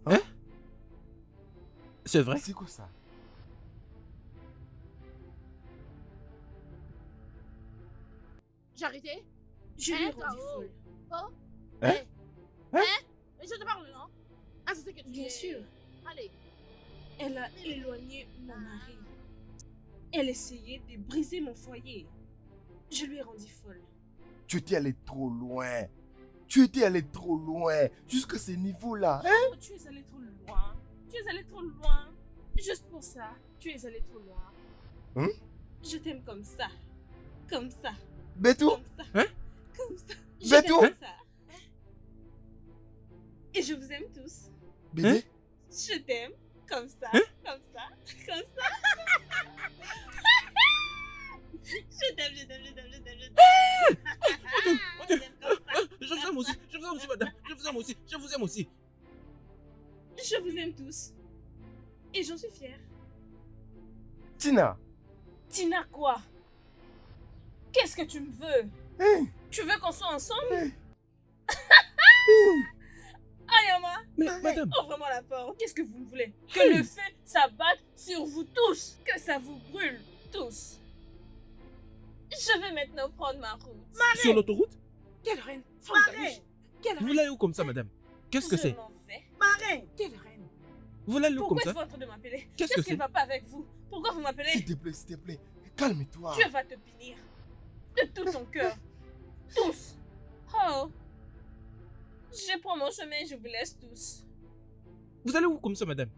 Hein? C'est vrai? C'est quoi ça? J'ai arrêté. Je lui ai Hein, rendu K.O. folle. Oh. Hein? Hein? Hein? Mais je te parle, non? Ah, c'est ce que tu Bien es. sûr. Allez. Elle a éloigné mon mari. Elle essayait de briser mon foyer. Je lui ai rendu folle. Tu étais allé trop loin. Tu étais allé trop loin. Jusqu'à ce niveau-là. Hein? Oh, tu es allé trop loin. Tu es allé trop loin. Juste pour ça, tu es allé trop loin. Hein? Je t'aime comme ça. Comme ça. Bétou? Comme ça. Hein? Comme ça. Je Bétou? t'aime comme ça. Et je vous aime tous. Bébé? Je t'aime comme ça. Hein? Comme ça. Comme ça. Je t'aime, je t'aime, je t'aime, je t'aime, je t'aime. Mon Dieu. Je vous aime aussi. Je vous aime aussi, madame. Je vous aime aussi. Je vous aime aussi. Je vous aime tous. Et j'en suis fière. Tina? Tina quoi? Qu'est-ce que tu me veux? Hein? Tu veux qu'on soit ensemble? Hein? Ayama, Mais madame. ouvre-moi la porte. Qu'est-ce que vous voulez? Que le feu s'abatte sur vous tous. Que ça vous brûle tous. Je vais maintenant prendre ma route. Sur l'autoroute? Quelle reine? Marin! Quelle Vous reine? l'avez où comme ça, madame? Qu'est-ce que Je c'est? m'en vais. Marin! Quelle reine? Vous l'avez où comme Pourquoi ça? êtes-vous en train de m'appeler? Qu'est-ce que Qu'est-ce qui c'est? ne va pas avec vous? Pourquoi vous m'appelez? S'il te plaît, calme-toi. Dieu va te punir. De tout ton cœur. Tous. Oh. Je prends mon chemin et je vous laisse tous. Vous allez où comme ça, madame?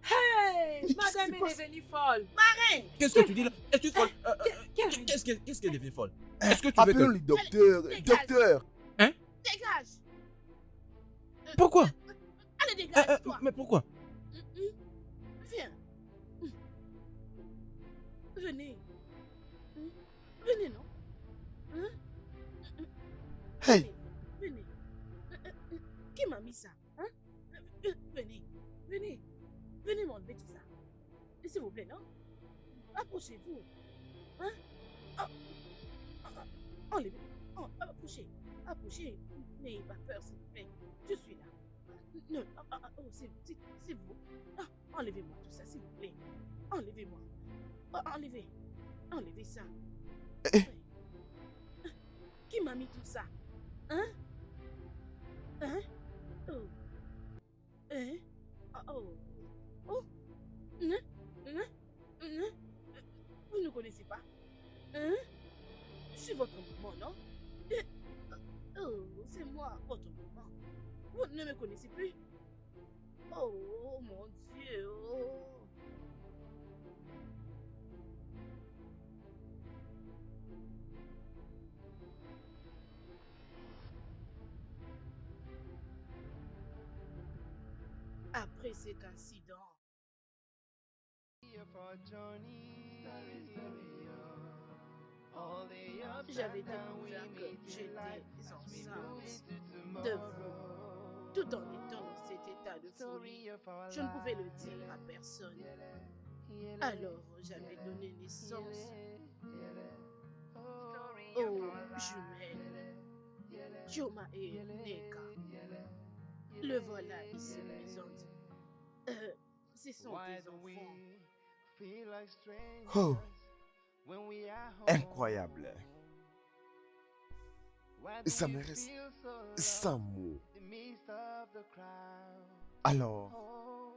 Hey! Mais qu'est-ce Madame, qui elle passe? est devenue folle. Qu'est-ce que tu dis là? Es-tu folle? Quelle reine? Qu'est-ce qu'elle devient folle? Hein? Est-ce que tu veux Appelons que... le docteur. Dégage. Docteur. Dégage! Pourquoi? Allez, dégage, toi! Mais pourquoi? Viens. Venez. Venez, non? Hein? Hey. Venez. Qui m'a mis ça? Hein? Venez. Venez. Venez m'enlever tout ça. S'il vous plaît, non? Approchez-vous. Hein? Enlevez. Approchez. Approchez. N'ayez pas peur, s'il vous plaît. Je suis là. Non. Oh, c'est vous. Enlevez-moi tout ça, s'il vous plaît. Enlevez-moi. Enlevez. Enlevez ça. Eh. Ouais. Qui m'a mis tout ça? Hein? Hein? Oh. Hein? Oh. Oh. Hein? Hein? Hein? Vous ne connaissez pas? Hein? Je suis votre maman, non? Oh, c'est moi, votre maman. Vous ne me connaissez plus? Oh, mon Dieu. Oh. Après cet incident, j'avais découvert que j'étais enceinte de vous, tout en étant dans cet état de folie. Je ne pouvais le dire à personne. Alors j'avais donné naissance aux jumelles, Joma et Neka. Le voilà ici présente. Ce sont des enfants. Oh. Incroyable. Ça me reste sans mots. Alors,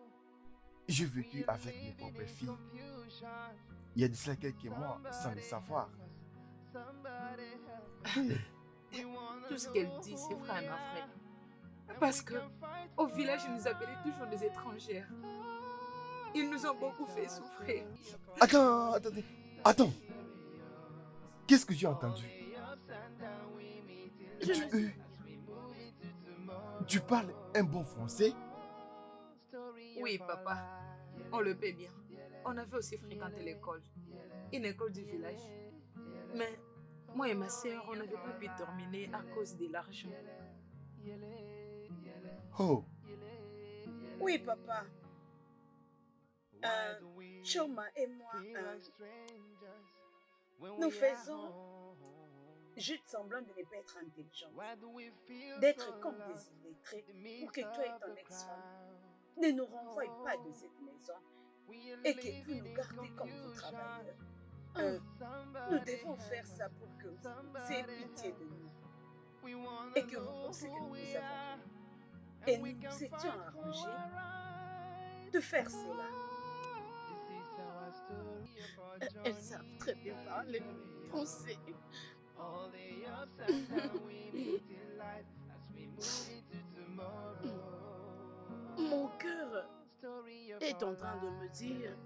j'ai vécu avec mes propres filles. Il y a de cela quelques mois sans le savoir. Tout ce qu'elle dit, c'est vraiment vrai. Parce que au village, ils nous appelaient toujours des étrangères. Ils nous ont beaucoup fait souffrir. Attends. Qu'est-ce que j'ai entendu? Tu parles un bon français? Oui, papa. On le paie bien. On avait aussi fréquenté l'école. Une école du village. Mais moi et ma sœur, on n'avait pas pu terminer à cause de l'argent. Oh. Oui, papa. Choma et moi, nous faisons juste semblant de ne pas être intelligents, d'être comme des illettrés pour que toi et ton ex-femme ne nous renvoient pas de cette maison et que vous nous gardez comme vos travailleurs. Nous devons faire ça pour que vous ayez pitié de nous et que vous pensez que nous vous avons pris. Et nous nous étions arrangés de faire cela. Elles savent très bien parler, penser. Mon cœur est en train de me dire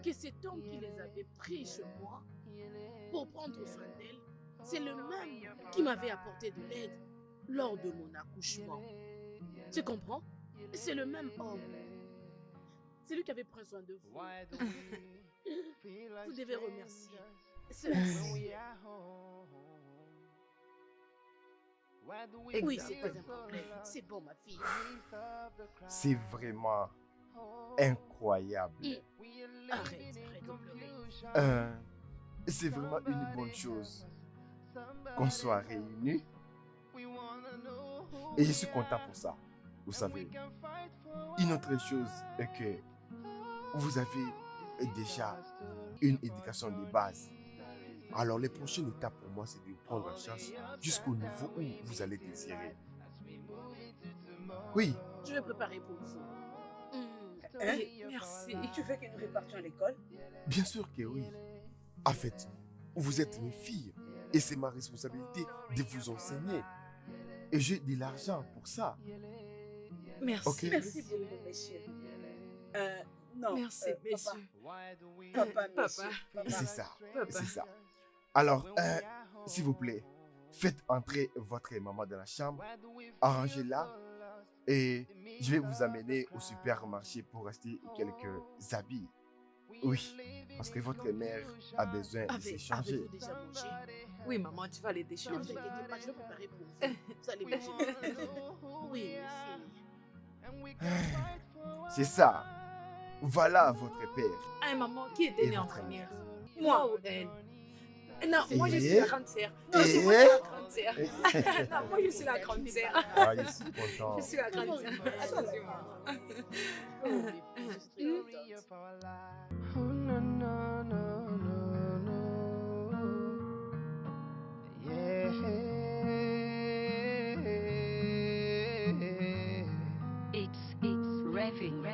que cet homme qui les avait pris chez moi pour prendre soin d'elles, c'est le même qui m'avait apporté de l'aide lors de mon accouchement. Tu comprends? C'est le même homme. C'est lui qui avait pris soin de vous. Vous devez remercier. Oui, c'est pas un problème. C'est bon, ma fille. C'est vraiment incroyable. Arrête de pleurer. C'est vraiment une bonne chose qu'on soit réunis. Et je suis content pour ça. Vous savez, une autre chose est que vous avez déjà une éducation de base. Alors, les prochaines étapes pour moi, c'est de vous prendre en charge jusqu'au niveau où vous allez désirer. Oui. Je vais préparer pour vous. Merci. Tu veux que nous repartions à l'école? Bien sûr que oui. En fait, vous êtes mes filles et c'est ma responsabilité de vous enseigner. Et j'ai de l'argent pour ça. Merci. Okay. Merci beaucoup, monsieur. Non. Merci, messieurs. Papa, monsieur. C'est ça. C'est ça. Alors, s'il vous plaît, faites entrer votre maman dans la chambre, arrangez-la et je vais vous amener au supermarché pour acheter quelques habits. Oui, parce que votre mère a besoin de s'échanger. Avez-vous déjà mangé? Oui, maman, tu vas les Ne vous déchanger. inquiétez pas, je vais préparer pour vous. Vous allez manger. Oui, C'est ça. Voilà votre père. Ah, maman, qui était Et née en votre première? mère. Moi ou elle? Non, moi je suis Et- la grande sœur. et- Non, c'est moi qui suis la grande sœur. Non, moi je suis la grande sœur. Ah, je suis content. Je suis la grande sœur. Attention. Oh, no, no, no, no, no. Yeah. It's raving.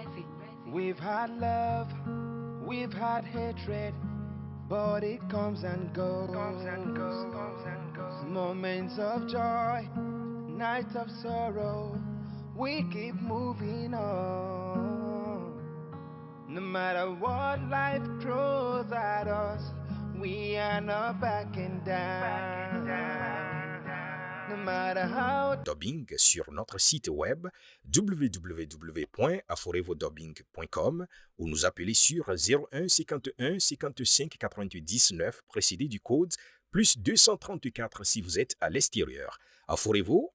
We've had love, we've had hatred, but it comes and goes. Moments of joy, nights of sorrow, we keep moving on. No matter what life throws at us, we are not backing down. No matter how Dubbing sur notre site web www.aforevodubbing.com ou nous appeler sur 01 51 55 99 précédé du code +234 si vous êtes à l'extérieur. Aforevo,